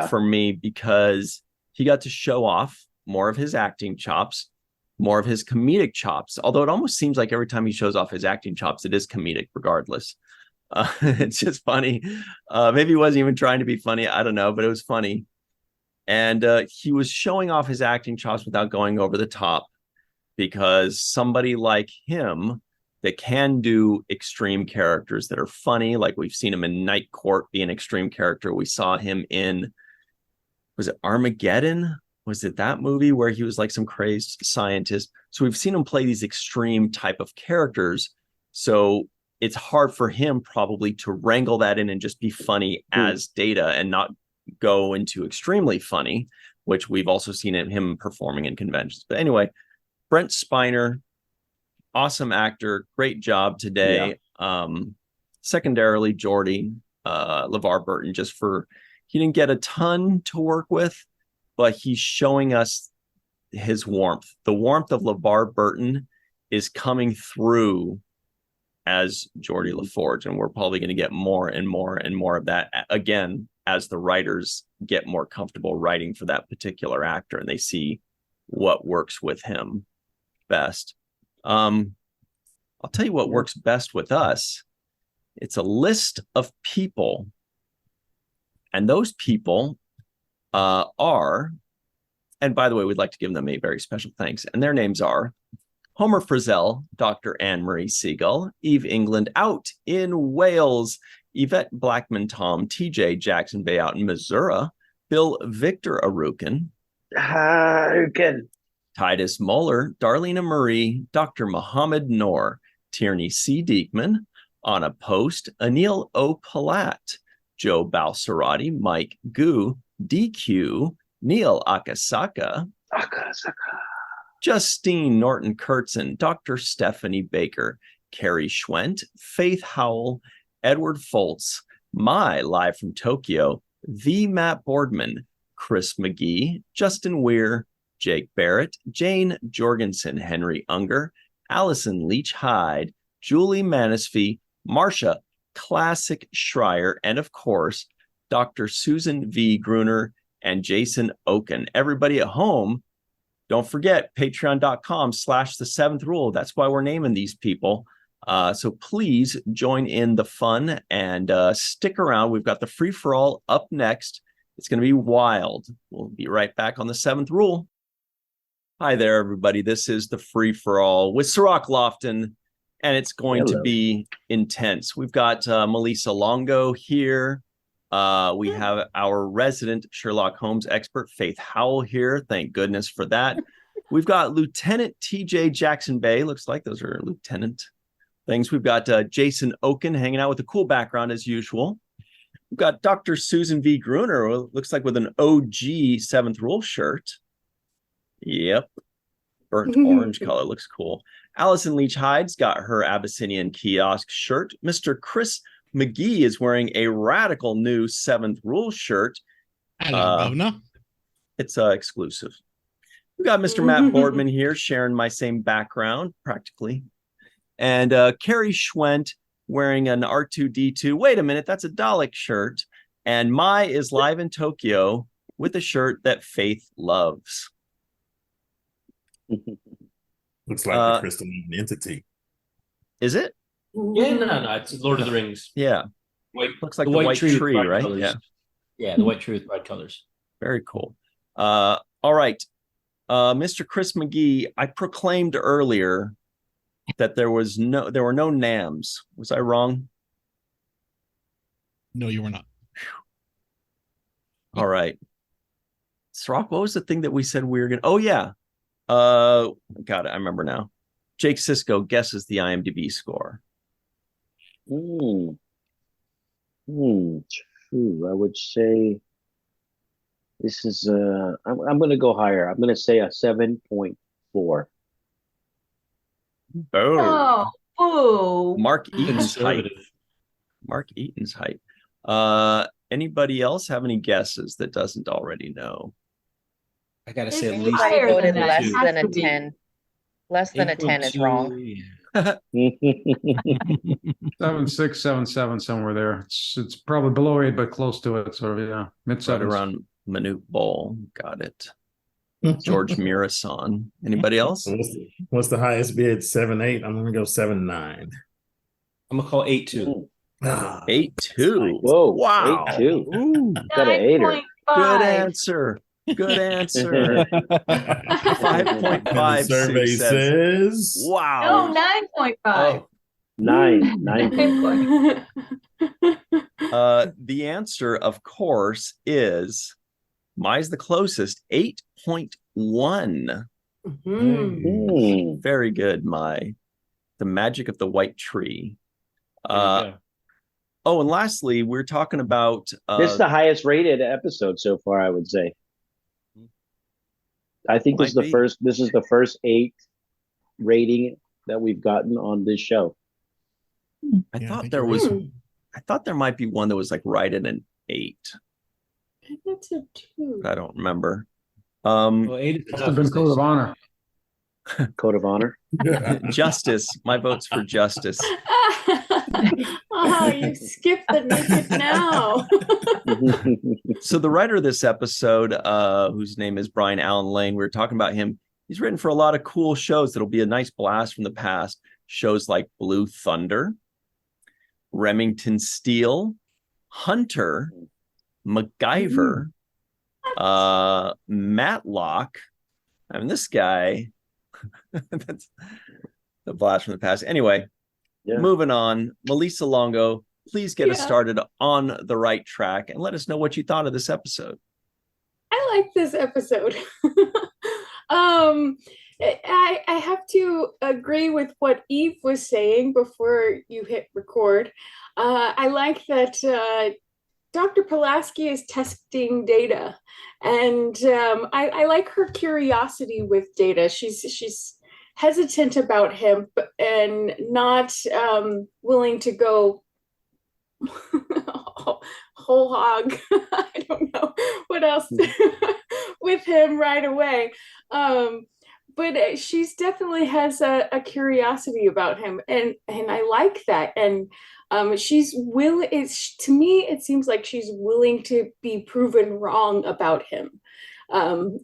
for me, because he got to show off more of his acting chops, more of his comedic chops. Although it almost seems like every time he shows off his acting chops, it is comedic regardless. It's just funny. Maybe he wasn't even trying to be funny. I don't know, but it was funny. And he was showing off his acting chops without going over the top, because somebody like him that can do extreme characters that are funny, like we've seen him in Night Court be an extreme character. We saw him in, was it Armageddon? Was it that movie where he was like some crazed scientist? So we've seen him play these extreme type of characters. So it's hard for him probably to wrangle that in and just be funny as Data and not go into extremely funny, which we've also seen him performing in conventions. But anyway, Brent Spiner, awesome actor, great job today. Secondarily, Geordie LeVar Burton, he didn't get a ton to work with, but he's showing us his warmth. The warmth of LeVar Burton is coming through as Geordie LaForge, and we're probably going to get more and more and more of that again as the writers get more comfortable writing for that particular actor and they see what works with him best. I'll tell you what works best with us. It's a list of people, and those people are, and by the way, we'd like to give them a very special thanks, and their names are Homer Frizzell, Dr. Anne-Marie Segal, Eve England out in Wales, Yvette Blackmon-Tom, TJ Jackson-Bey out in Missouri, Bill Victor Arucan, Titus Mohler, Darlena Marie, Dr. Mohamed Noor, Tierney C. Dieckmann, Anna Post, Anil O. Polat, Joe Balsarotti, Mike Gu, Dequeue, Neal Akasaka, Justine Norton-Kertson, Dr. Stephanie Baker, Carrie Schwent, Faith Howell, Edward Foltz, live from Tokyo, the Matt Boardman, Chris McGee, Justin Weir, Jake Barrett, Jane Jorgensen, Henry Unger, Allison Leach-Heid, Julie Manisfee, Marcia Classic Schreier, and of course, Dr. Susan V. Gruner and Jason Okun. Everybody at home, don't forget patreon.com/the7th-rule. That's why we're naming these people. So please join in the fun and stick around. We've got the free-for-all up next. It's going to be wild. We'll be right back on the 7th Rule. Hi there, everybody. This is the free-for-all with Cirroc Lofton, and it's going to be intense. We've got Melissa Longo here. We have our resident Sherlock Holmes expert, Faith Howell, here. Thank goodness for that. We've got Lieutenant TJ Jackson-Bey. Looks like those are lieutenant things. We've got Jason Okun hanging out with a cool background as usual. We've got Dr. Susan V. Gruner, looks like with an OG 7th Rule shirt. Yep. Burnt orange color. Looks cool. Allison Leach-Hyde's got her Abyssinian kiosk shirt. Mr. Chris McGee is wearing a radical new 7th Rule shirt. Hello, Governor. It's exclusive. We've got Mr. Matt Boardman here sharing my same background, practically. And Carrie Schwent wearing an R2-D2. Wait a minute, that's a Dalek shirt. And Mai is live in Tokyo with a shirt that Faith loves. Looks like the crystalline entity. Is it? Yeah, no, it's Lord of the Rings. Yeah. Looks like the white tree, right? Colors. Yeah, the white tree with bright colors. Very cool. All right. Mr. Chris McGee, I proclaimed earlier that there were no NAMs. Was I wrong? No, you were not. All right. Cirroc, what was the thing that we said we were going to... Oh, yeah. Got it. I remember now. Jake Sisko guesses the IMDb score. True. I would say this is I'm going to go higher. I'm going to say a 7.4. Oh, Mark Eaton's height. Mark Eaton's height. Anybody else have any guesses that doesn't already know? I gotta say at least I voted less than a 10. Less than a 10 is wrong. 7.6, 7.7, somewhere there. It's probably below 8, but close to it. Sort of, yeah, mid Right sevens. around Manute Bowl. Got it. George Mirasan. Anybody else? What's the highest bid? 7.8. I'm gonna go 7.9. I'm gonna call 8.2. 8.2. Whoa! Wow. 8.2. Ooh, Got an 8er. good answer. Good answer. 5.56 survey says wow. No, 9.5. Oh, 9. the answer, of course, is Mai's the closest, 8.1. Very good, Mai. The magic of the white tree. Oh, and lastly, we're talking about This is the highest rated episode so far, I would say. I think this is the first. This is the first 8 rating that we've gotten on this show. I thought there was. I thought there might be one that was like right at an 8. That's a 2. I don't remember. Well, 8 Must have been Code of Honor. Code of Honor. Justice. My vote's for Justice. Oh, you skipped the naked now. So the writer of this episode, whose name is Brian Allen Lane, we were talking about him. He's written for a lot of cool shows that'll be a nice blast from the past. Shows like Blue Thunder, Remington Steele, Hunter, MacGyver, Matlock. I mean, this guy, that's the blast from the past. Anyway, moving on. Melissa Longo, please get us started on the right track and let us know what you thought of this episode. I like this episode. I have to agree with what Eve was saying before you hit record. I like that Dr. Pulaski is testing Data, and I like her curiosity with Data. She's hesitant about him and not willing to go whole hog. I don't know what else with him right away. But she's definitely has a curiosity about him, and I like that. And she's willing. To me, it seems like she's willing to be proven wrong about him, and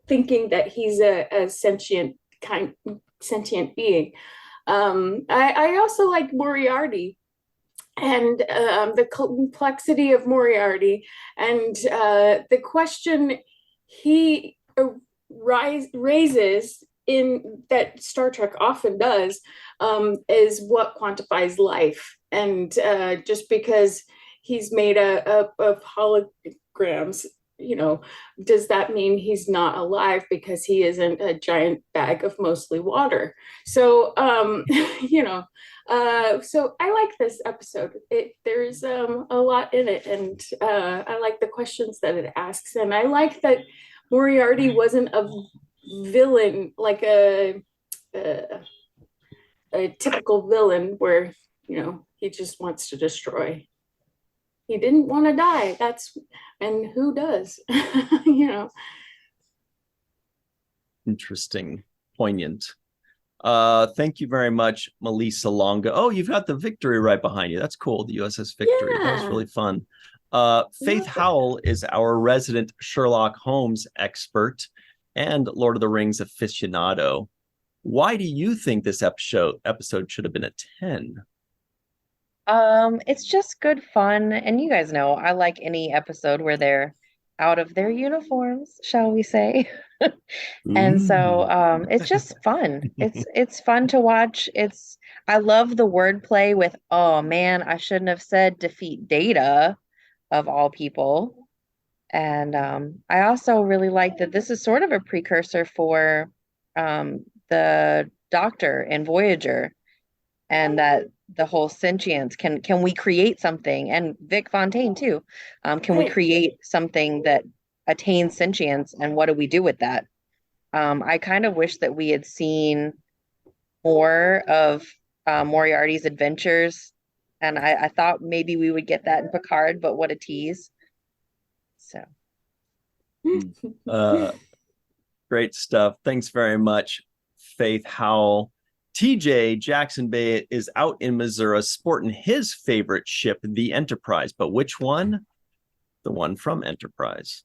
thinking that he's a sentient being. I also like Moriarty and the complexity of Moriarty, and the question he raises in that Star Trek often does, is what quantifies life. And just because he's made up of holograms, does that mean he's not alive because he isn't a giant bag of mostly water? So, so I like this episode. There's a lot in it, and I like the questions that it asks, and I like that Moriarty wasn't a villain, like a typical villain where he just wants to destroy. He didn't want to die. And who does? Interesting, poignant. Thank you very much, Melissa Longo. Oh, you've got the Victory right behind you. That's cool. The USS Victory. That was really fun. Faith Howell is our resident Sherlock Holmes expert and Lord of the Rings aficionado. Why do you think this episode should have been a 10? It's just good fun, and you guys know I like any episode where they're out of their uniforms, shall we say. And so it's just fun. It's fun to watch. I love the wordplay with, oh man, I shouldn't have said defeat Data of all people. And I also really like that this is sort of a precursor for the Doctor in Voyager, and that the whole sentience, can we create something, and Vic Fontaine too, can we create something that attains sentience, and what do we do with that? I kind of wish that we had seen more of Moriarty's adventures, and I thought maybe we would get that in Picard, but what a tease. So Great stuff. Thanks very much, Faith Howell. TJ Jackson-Bey is out in Missouri sporting his favorite ship, the Enterprise. But which one? The one from Enterprise.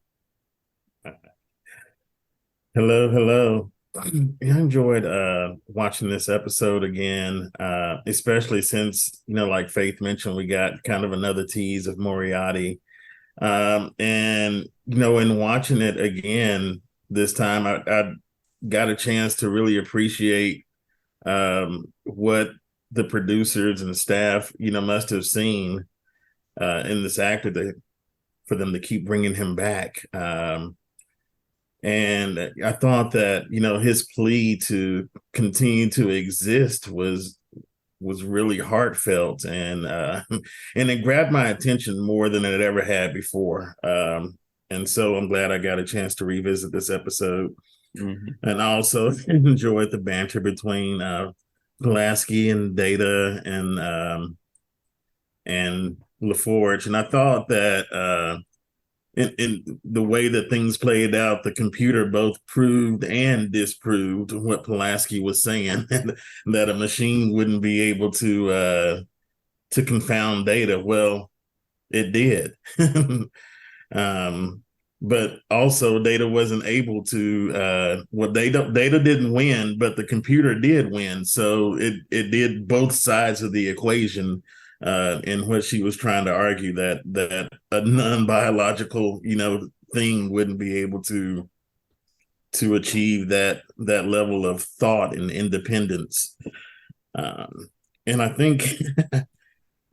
Hello. I enjoyed watching this episode again, especially since, like Faith mentioned, we got kind of another tease of Moriarty. And, in watching it again this time, I got a chance to really appreciate what the producers and the staff, must have seen in this actor for them to keep bringing him back. And I thought that, his plea to continue to exist was really heartfelt, and it grabbed my attention more than it ever had before. And so I'm glad I got a chance to revisit this episode. Mm-hmm. And I also enjoyed the banter between Pulaski and Data and LaForge. And I thought that in the way that things played out, the computer both proved and disproved what Pulaski was saying, that a machine wouldn't be able to confound Data. Well, it did. But also Data wasn't able to, Data didn't win, but the computer did win. So it did both sides of the equation, in what she was trying to argue, that a non-biological, thing wouldn't be able to achieve that level of thought and independence. And I think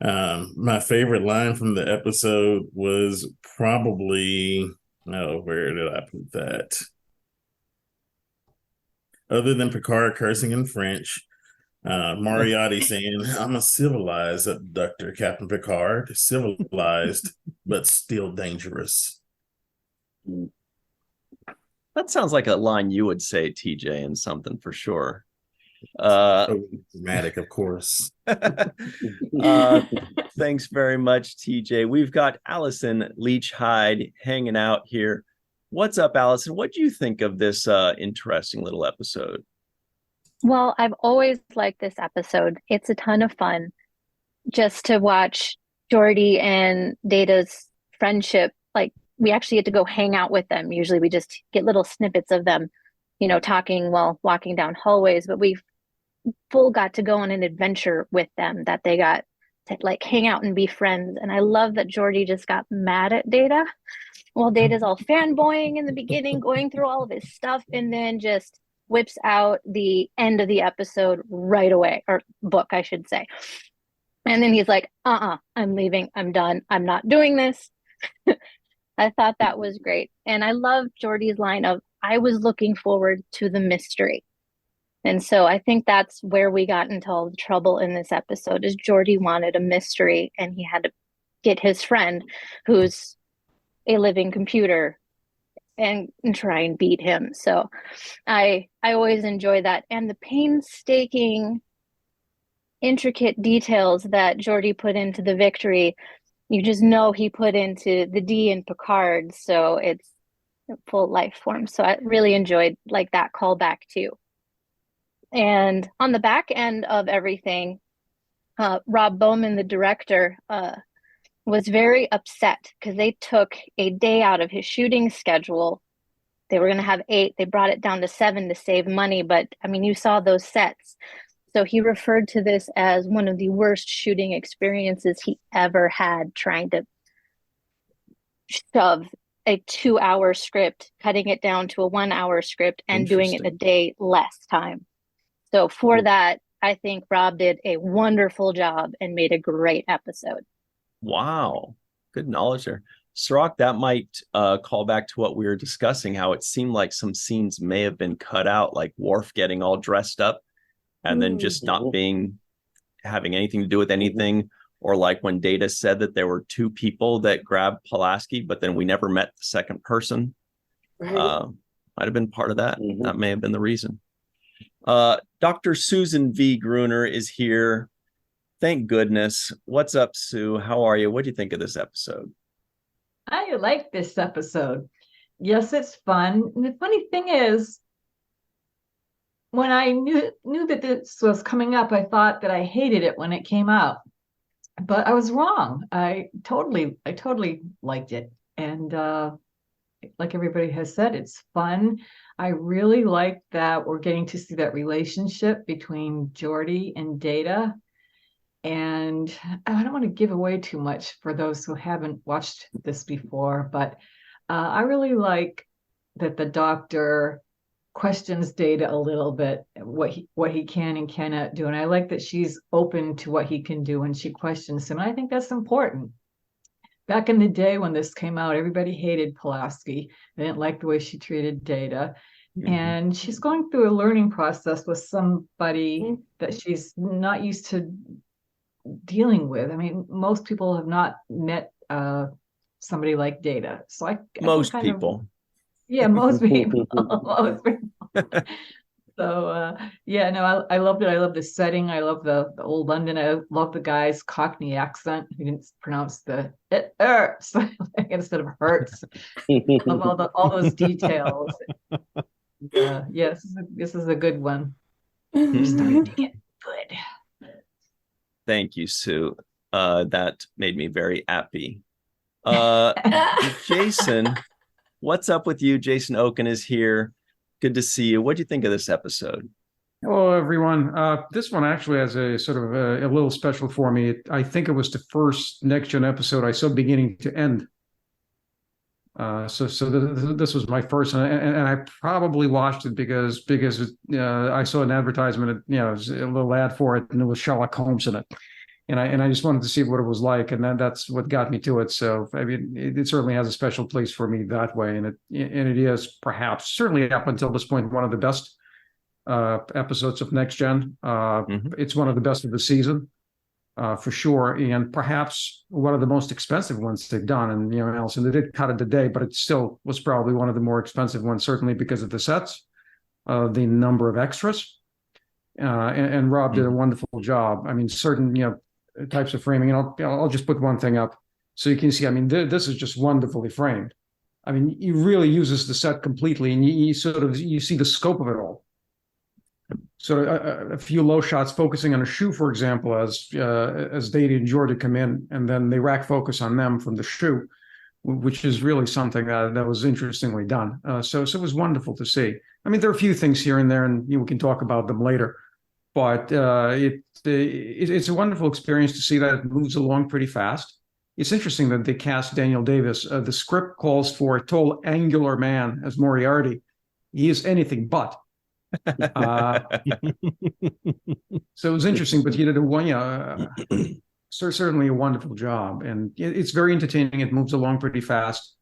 my favorite line from the episode was probably, where did I put that? Other than Picard cursing in French, Moriarty saying, "I'm a civilized abductor, Captain Picard. Civilized, but still dangerous." That sounds like a line you would say, TJ, in something for sure. Dramatic, of course. Thanks very much, TJ. We've got Allison Leach-Heid hanging out here. What's up, Allison? What do you think of this interesting little episode? Well, I've always liked this episode. It's a ton of fun just to watch Geordi and Data's friendship. Like, we actually get to go hang out with them. Usually we just get little snippets of them, talking while walking down hallways, but we've got to go on an adventure with them, that they got to hang out and be friends. And I love that Geordi just got mad at Data while Data's all fanboying in the beginning, going through all of his stuff, and then just whips out the end of the episode right away, or book, I should say. And then he's like, I'm leaving. I'm done. I'm not doing this. I thought that was great. And I love Geordi's line of, I was looking forward to the mystery. And so I think that's where we got into all the trouble in this episode, is Geordi wanted a mystery, and he had to get his friend, who's a living computer, and try and beat him. So I always enjoy that. And the painstaking, intricate details that Geordi put into the victory, you just know he put into the D in Picard. So it's a full life form. So I really enjoyed that callback too. And on the back end of everything, Rob Bowman, the director, was very upset because they took a day out of his shooting schedule. They were going to have 8. They brought it down to 7 to save money. But I mean, you saw those sets. So he referred to this as one of the worst shooting experiences he ever had, trying to shove a 2-hour script, cutting it down to a 1-hour script, and doing it in a day less time. So for that, I think Rob did a wonderful job and made a great episode. Wow. Good knowledge there. Cirroc, that might call back to what we were discussing, how it seemed like some scenes may have been cut out, like Worf getting all dressed up and then just not having anything to do with anything. Or like when Data said that there were 2 people that grabbed Pulaski, but then we never met the second person. Right. Might have been part of that. That may have been the reason. Dr. Susan V. Gruner is here. Thank goodness. What's up, Sue? How are you? What do you think of this episode? I like this episode. Yes, it's fun. And the funny thing is, when I knew that this was coming up, I thought that I hated it when it came out, but I was wrong. I totally liked it, and like everybody has said, it's fun. I really like that we're getting to see that relationship between Geordi and Data. And I don't want to give away too much for those who haven't watched this before, but I really like that the Doctor questions Data a little bit, what he can and cannot do. And I like that she's open to what he can do and she questions him. And I think that's important. Back in the day when this came out, everybody hated Pulaski. They didn't like the way she treated Data. Mm-hmm. And she's going through a learning process with somebody that she's not used to dealing with. I mean, most people have not met somebody like Data. So most people. Most people. Most people. So yeah, no, I loved it. I love the setting. I love the old London. I love the guy's Cockney accent. He didn't pronounce the it hurts instead of hurts. I love all those details. Yes, this is a good one. I'm starting to get good. Thank you, Sue. That made me very happy. Jason, what's up with you? Jason Okun is here. Good to see you. What do you think of this episode? Hello, everyone. This one actually has a sort of a little special for me. I think it was the first Next Gen episode I saw beginning to end. So this was my first, and I probably watched it because I saw an advertisement, a little ad for it, and it was Sherlock Holmes in it, and I just wanted to see what it was like, and that's what got me to it. So I mean, it certainly has a special place for me that way, and it is perhaps certainly up until this point one of the best episodes of Next Gen. It's one of the best of the season. For sure, and perhaps one of the most expensive ones they've done. And Allison, they did cut it today, but it still was probably one of the more expensive ones, certainly because of the sets, the number of extras, and Rob did a wonderful job. I mean, certain types of framing. And I'll just put one thing up so you can see. I mean, this is just wonderfully framed. I mean, he really uses the set completely, and you see the scope of it all. So a few low shots focusing on a shoe, for example, as Data and Geordi come in, and then they rack focus on them from the shoe, which is really something that was interestingly done. So it was wonderful to see. I mean, there are a few things here and there, and we can talk about them later. But it's a wonderful experience to see that it moves along pretty fast. It's interesting that they cast Daniel Davis. The script calls for a tall, angular man as Moriarty. He is anything but. So it was interesting, but he did certainly a wonderful job, and it's very entertaining. It moves along pretty fast,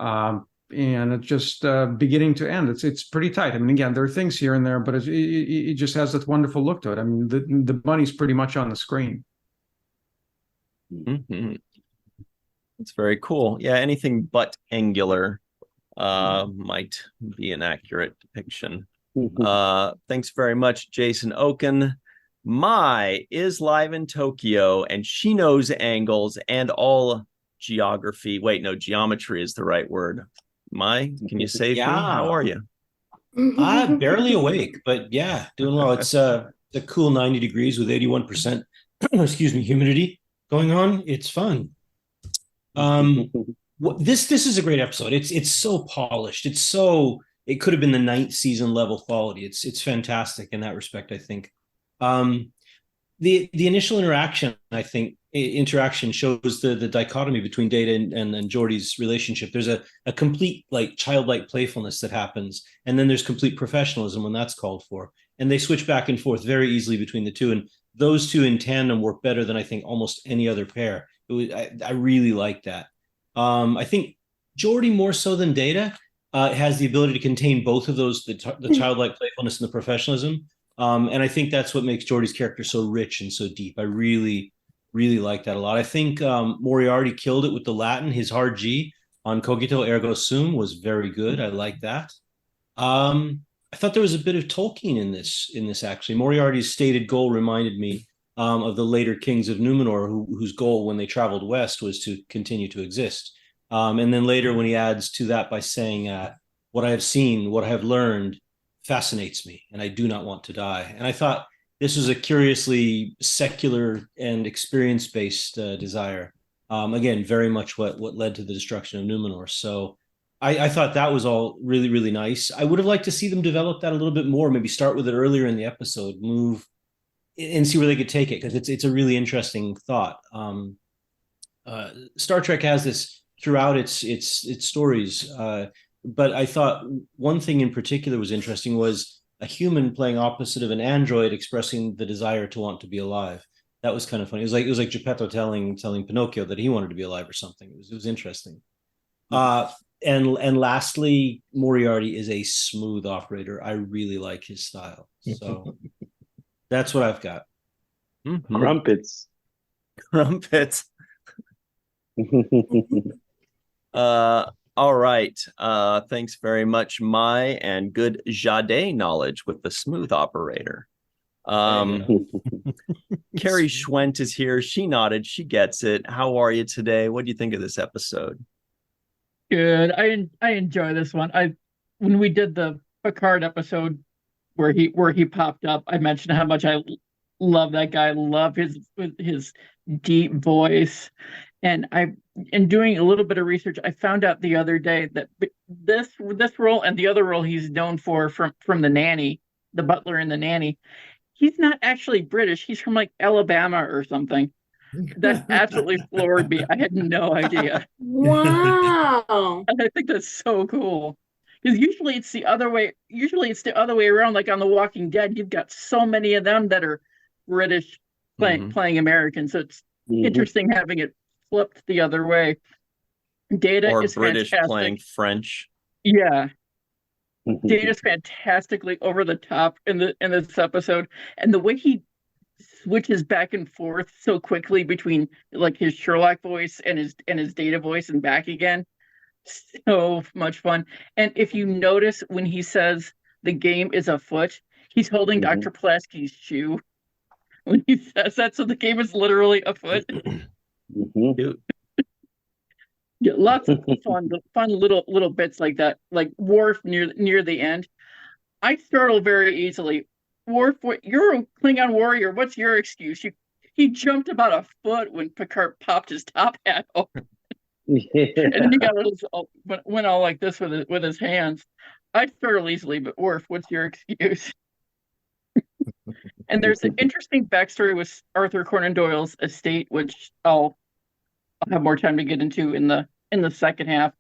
and it's just beginning to end. It's pretty tight. I mean, again, there are things here and there, but it just has that wonderful look to it. I mean, the money's pretty much on the screen. It's very cool. Yeah, anything but angular might be an accurate depiction. Thanks very much, Jason Okun. Mai is live in Tokyo, and she knows angles and all geography. Wait, no, geometry is the right word. Mai, can you save me? How are you? Barely awake, but yeah, doing well. It's a cool 90 degrees with 81% humidity going on. It's fun. This is a great episode. It's so polished. It could have been the 9th season level quality. It's fantastic in that respect, I think. The initial interaction shows the dichotomy between Data and Geordi's relationship. There's a complete childlike playfulness that happens, and then there's complete professionalism when that's called for. And they switch back and forth very easily between the two. And those two in tandem work better than I think almost any other pair. I really like that. I think Geordi more so than Data has the ability to contain both of those, the childlike playfulness and the professionalism. And I think that's what makes Geordi's character so rich and so deep. I really, really like that a lot. I think Moriarty killed it with the Latin. His hard G on cogito ergo sum was very good. I like that. I thought there was a bit of Tolkien in this actually. Moriarty's stated goal reminded me of the later kings of Numenor, whose goal when they traveled west was to continue to exist. And then later when he adds to that by saying, what I have seen, what I have learned, fascinates me, and I do not want to die. And I thought this was a curiously secular and experience-based desire. Again, very much what led to the destruction of Numenor. So I thought that was all really, really nice. I would have liked to see them develop that a little bit more, maybe start with it earlier in the episode, move and see where they could take it, because it's a really interesting thought. Star Trek has this throughout its stories, but I thought one thing in particular was interesting was a human playing opposite of an android expressing the desire to want to be alive. That was kind of funny. It was like Geppetto telling Pinocchio that he wanted to be alive or something. It was interesting. And lastly, Moriarty is a smooth operator. I really like his style. So that's what I've got. Mm-hmm. Crumpets. All right. Thanks very much, Mai, and good Jade knowledge with the smooth operator. Carrie Schwent is here. She nodded. She gets it. How are you today? What do you think of this episode? Good. I enjoy this one. When we did the Picard episode where he popped up, I mentioned how much I love that guy. Love his deep voice. And in doing a little bit of research, I found out the other day that this role and the other role he's known for from The Nanny, the butler in The Nanny, he's not actually British. He's from like Alabama or something. That absolutely floored me. I had no idea. Wow. And I think that's so cool. Because usually it's the other way. Usually it's the other way around. Like on The Walking Dead, you've got so many of them that are British playing American. So it's interesting having it flipped the other way. Data or is British fantastic. playing French. Yeah. Data's fantastically over the top in this episode, and the way he switches back and forth so quickly between like his Sherlock voice and his Data voice and back again, so much fun. And if you notice when he says the game is afoot, he's holding Dr. Pulaski's shoe when he says that, so the game is literally afoot. Yeah, lots of fun little bits like that, like Worf near the end. I startle very easily. Worf, you're a Klingon warrior. What's your excuse? He jumped about a foot when Picard popped his top hat open. And then he went all like this with his hands. I startle easily, but Worf, what's your excuse? And there's an interesting backstory with Arthur Conan Doyle's estate, which I'll have more time to get into in the second half.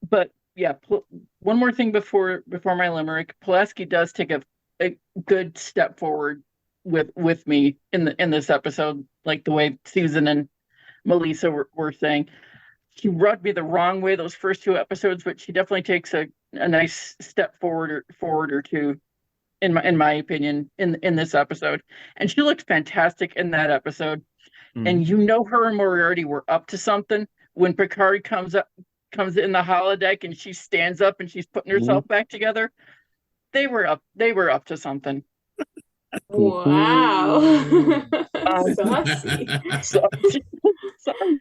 But yeah, one more thing before my limerick. Pulaski does take a good step forward with me in this episode, like the way Susan and Melissa were saying. She rubbed me the wrong way those first two episodes, but she definitely takes a nice step forward or two, in my opinion, in this episode. And she looked fantastic in that episode. And her and Moriarty were up to something when Picard comes in the holodeck and she stands up and she's putting herself back together. They were up to something. Wow. Saucy. Sorry.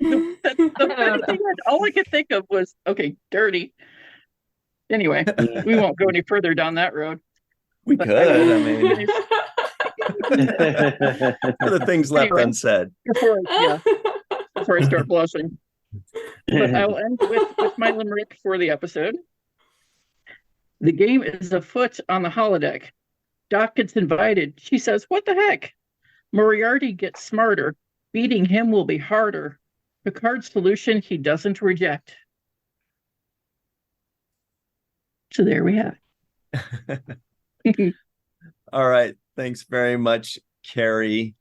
The funny thing is, all I could think of was, okay, dirty. Anyway, we won't go any further down that road. We could. I mean, the things left unsaid. Before I start blushing. But I'll end with my limerick for the episode. The game is afoot on the holodeck. Doc gets invited. She says, "What the heck?" Moriarty gets smarter. Beating him will be harder. Picard's solution he doesn't reject. So there we have it. All right. Thanks very much, Carrie.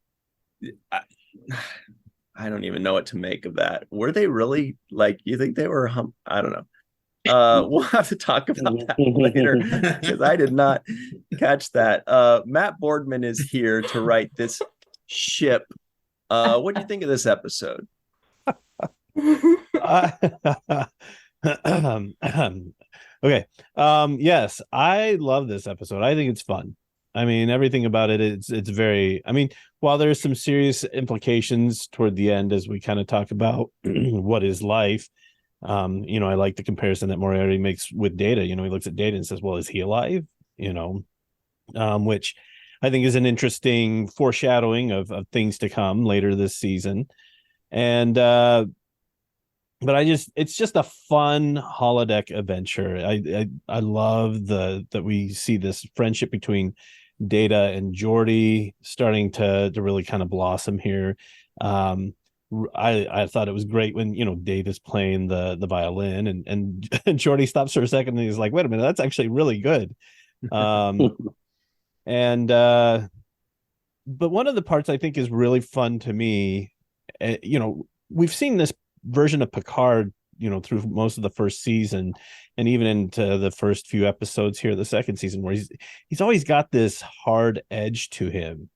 I don't even know what to make of that. Were they really like, you think they were? I don't know. We'll have to talk about that later because I did not catch that. Matt Boardman is here to write this ship. What do you think of this episode? Okay. Yes, I love this episode. I think it's fun. I mean, everything about it, it's very, I mean, while there's some serious implications toward the end, as we kind of talk about what is life, I like the comparison that Moriarty makes with Data. He looks at Data and says, well, is he alive? which I think is an interesting foreshadowing of things to come later this season. And but it's just a fun holodeck adventure. I love that we see this friendship between Data and Geordi starting to really kind of blossom here. I thought it was great when Data's playing the violin and Geordi stops for a second and he's like, wait a minute, that's actually really good. And but one of the parts I think is really fun to me, we've seen this version of Picard through most of the first season and even into the first few episodes here the second season, where he's always got this hard edge to him.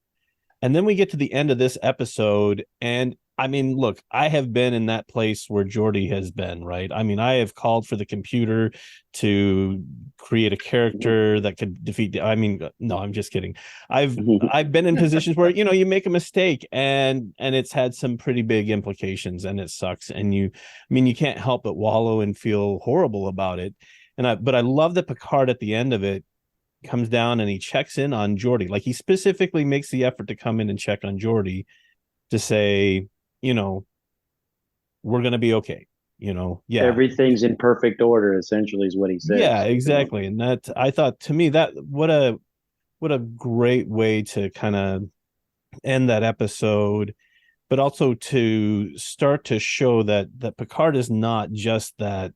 And then we get to the end of this episode, and I mean, look, I have been in that place where Geordi has been, right? I mean, I have called for the computer to create a character that could defeat. No, I'm just kidding. I've been in positions where you make a mistake and it's had some pretty big implications, and it sucks. And you can't help but wallow and feel horrible about it. But I love that Picard at the end of it comes down and he checks in on Geordi. Like, he specifically makes the effort to come in and check on Geordi to say, we're going to be okay. Yeah, everything's in perfect order, essentially, is what he says. Yeah, exactly. And that, I thought, to me, that what a great way to kind of end that episode, but also to start to show that Picard is not just that,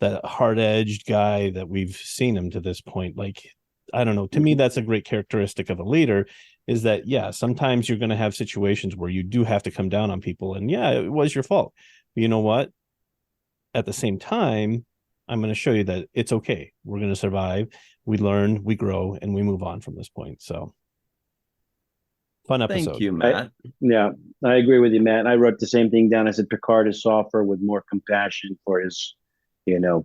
that hard-edged guy that we've seen him to this point. Like, I don't know, to me, that's a great characteristic of a leader, is that, yeah, sometimes you're going to have situations where you do have to come down on people, and yeah, it was your fault. But you know what? At the same time, I'm going to show you that it's okay. We're going to survive. We learn, we grow, and we move on from this point. So, fun episode. Thank you, Matt. I agree with you, Matt. I wrote the same thing down. I said Picard is softer with more compassion for his,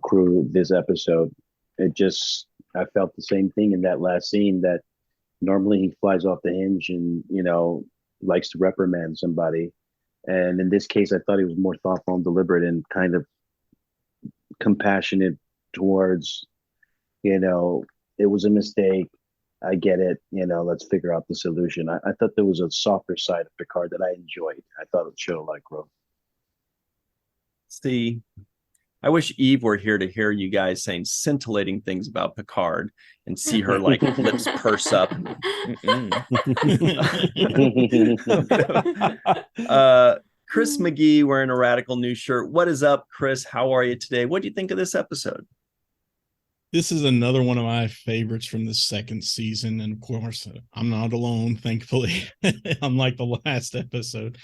crew this episode. I felt the same thing in that last scene, that normally he flies off the hinge and, likes to reprimand somebody. And in this case, I thought he was more thoughtful and deliberate and kind of compassionate towards, it was a mistake. I get it. Let's figure out the solution. I thought there was a softer side of Picard that I enjoyed. I thought it showed a lot of growth. See, I wish Eve were here to hear you guys saying scintillating things about Picard and see her lips purse up. Chris McGee wearing a Radical News shirt. What is up, Chris? How are you today? What do you think of this episode? This is another one of my favorites from the second season. And of course, I'm not alone, thankfully, unlike the last episode.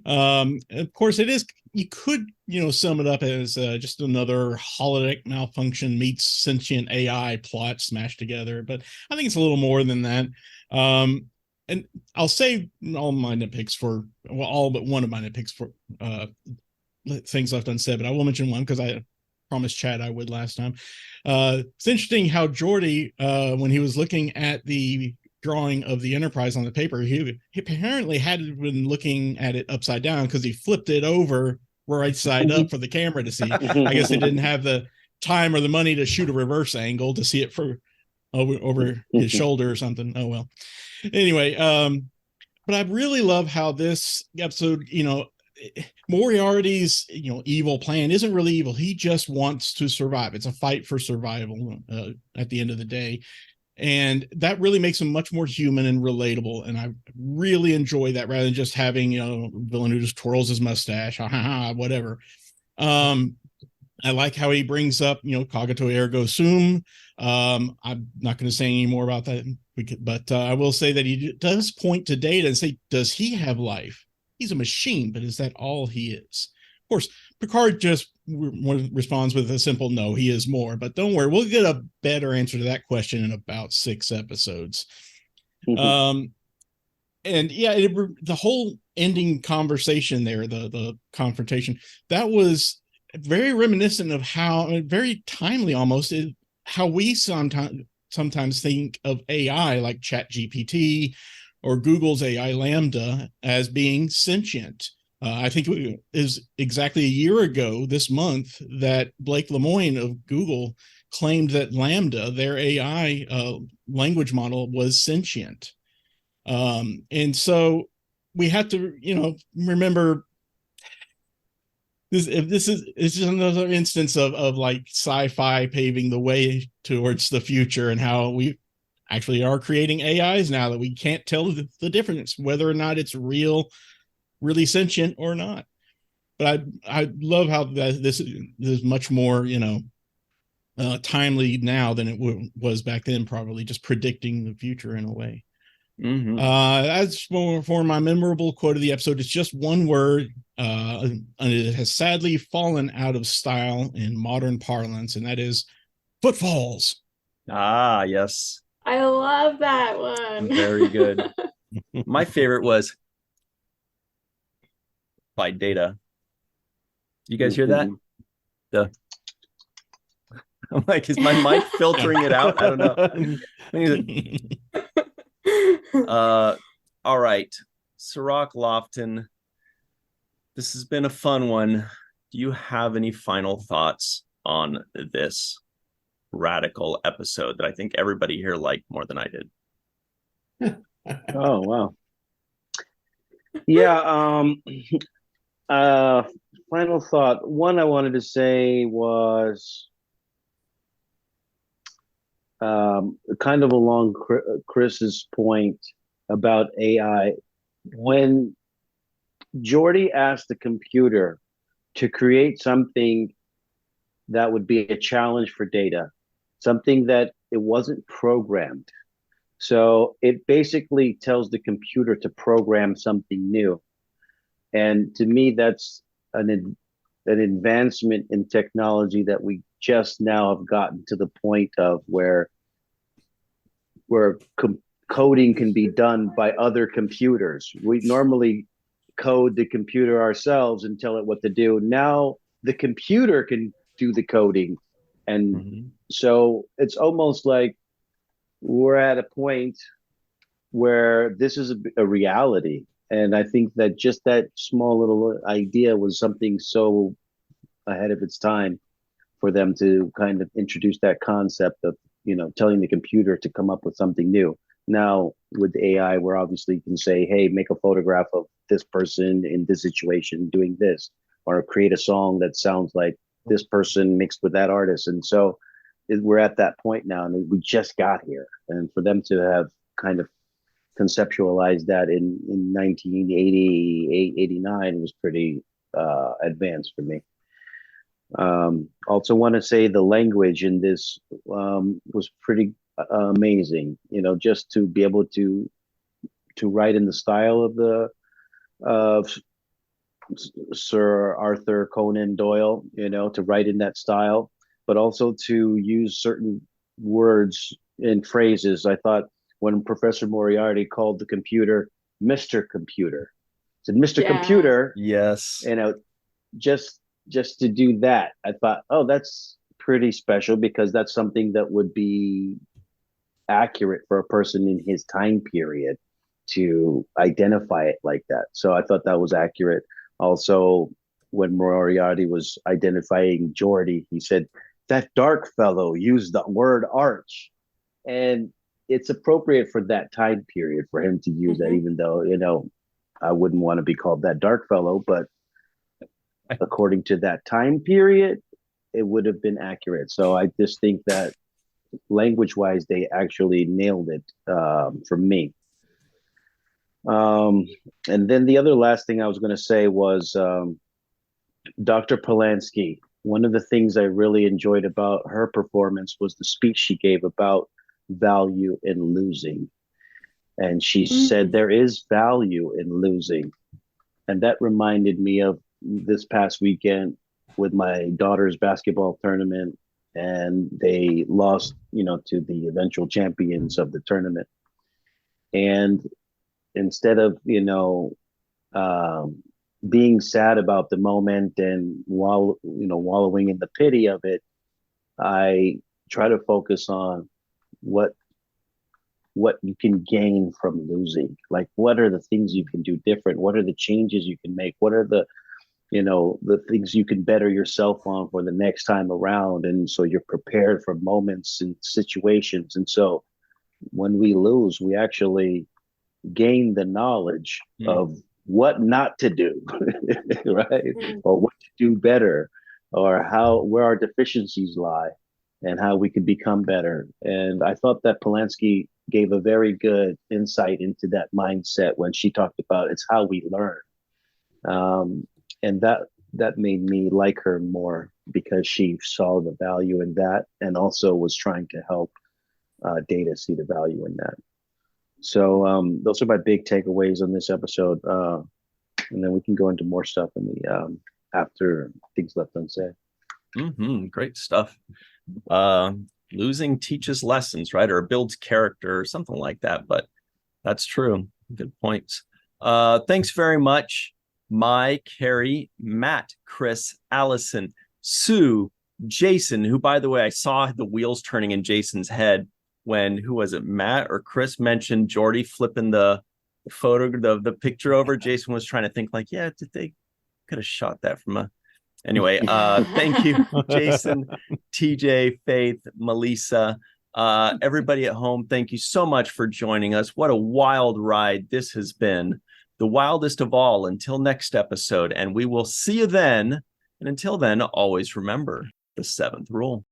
Of course, it is, you could, sum it up as just another holodeck malfunction meets sentient AI plot smashed together. But I think it's a little more than that. And I'll say all my nitpicks all but one of my nitpicks for things left unsaid, but I will mention one because I promised Chad I would last time. It's interesting how Geordi, when he was looking at the drawing of the Enterprise on the paper, he apparently had been looking at it upside down because he flipped it over right side up for the camera to see. I guess they didn't have the time or the money to shoot a reverse angle to see it for over his shoulder or something. Oh well. Anyway, but I really love how this episode, Moriarty's, evil plan isn't really evil. He just wants to survive. It's a fight for survival at the end of the day. And that really makes him much more human and relatable. And I really enjoy that rather than just having, a villain who just twirls his mustache, whatever. I like how he brings up, cogito ergo sum. I'm not going to say any more about that, but I will say that he does point to Data and say, does he have life? He's a machine, but is that all he is? Of course, Picard just responds with a simple no, he is more. But don't worry, we'll get a better answer to that question in about 6 episodes. And yeah, the whole ending conversation there, the confrontation, that was very reminiscent of how, very timely almost, how we sometimes think of AI like ChatGPT or Google's AI Lambda as being sentient. I think it is exactly a year ago this month that Blake Lemoine of Google claimed that Lambda, their AI language model, was sentient. And so we have to, remember this is just another instance of like sci-fi paving the way towards the future, and how we actually are creating AIs now that we can't tell the difference whether or not it's really sentient or not. But I love how this is much more timely now than it was back then, probably just predicting the future in a way. Mm-hmm. As for my memorable quote of the episode, it's just one word, and it has sadly fallen out of style in modern parlance, and that is footfalls. Ah, yes. I love that one. Very good. My favorite was by Data. You guys hear that? I'm like, is my mic filtering it out? I don't know. All right. Cirroc Lofton. This has been a fun one. Do you have any final thoughts on this radical episode that I think everybody here liked more than I did? Oh, wow. Yeah. Final thought. One I wanted to say was kind of along Chris's point about AI. When Geordi asked the computer to create something that would be a challenge for Data, something that it wasn't programmed. So it basically tells the computer to program something new. And to me, that's an advancement in technology that we just now have gotten to the point of where coding can be done by other computers. We normally code the computer ourselves and tell it what to do. Now the computer can do the coding. And so it's almost like we're at a point where this is a reality. And I think that just that small little idea was something so ahead of its time for them to kind of introduce that concept of, telling the computer to come up with something new. Now with AI, where obviously you can say, hey, make a photograph of this person in this situation doing this, or create a song that sounds like this person mixed with that artist. And so we're at that point now, and we just got here. And for them to have kind of conceptualized that in 1988, 89 was pretty advanced for me. Also want to say the language in this was pretty amazing, just to be able to write in the style of Sir Arthur Conan Doyle, to write in that style, but also to use certain words and phrases. I thought when Professor Moriarty called the computer Mr. Computer, said Mr. Computer. Yes. Just to do that, I thought, oh, that's pretty special, because that's something that would be accurate for a person in his time period to identify it like that. So I thought that was accurate. Also, when Moriarty was identifying Geordi, he said, that dark fellow used the word arch. And it's appropriate for that time period for him to use that, even though, I wouldn't want to be called that dark fellow, but according to that time period, it would have been accurate. So I just think that language-wise, they actually nailed it for me. And then the other last thing I was going to say was Dr. Polanski. One of the things I really enjoyed about her performance was the speech she gave about value in losing. And she said there is value in losing. And that reminded me of this past weekend with my daughter's basketball tournament, and they lost, to the eventual champions of the tournament. And instead of, being sad about the moment and wallowing in the pity of it, I try to focus on what what you can gain from losing. Like, what are the things you can do different? What are the changes you can make? What are the, the things you can better yourself on for the next time around? And so you're prepared for moments and situations. And so when we lose, we actually gain the knowledge of what not to do, right? Or what to do better, or where our deficiencies lie and how we can become better. And I thought that Polanski gave a very good insight into that mindset when she talked about it's how we learn. And that made me like her more, because she saw the value in that and also was trying to help Data see the value in that. So those are my big takeaways on this episode. And then we can go into more stuff in the after things left unsaid. Great stuff. Losing teaches lessons, right? Or builds character or something like that. But that's true. Good points. Thanks very much, Mai, Carrie, Matt, Chris, Allison, Sue, Jason, who, by the way, I saw the wheels turning in Jason's head when, who was it, Matt or Chris mentioned Geordi flipping the photo, the picture over. Jason was trying to think like, yeah, did they could have shot that from a... Anyway, thank you, Jason, TJ, Faith, Melissa, everybody at home. Thank you so much for joining us. What a wild ride this has been. The wildest of all until next episode. And we will see you then. And until then, always remember the seventh rule.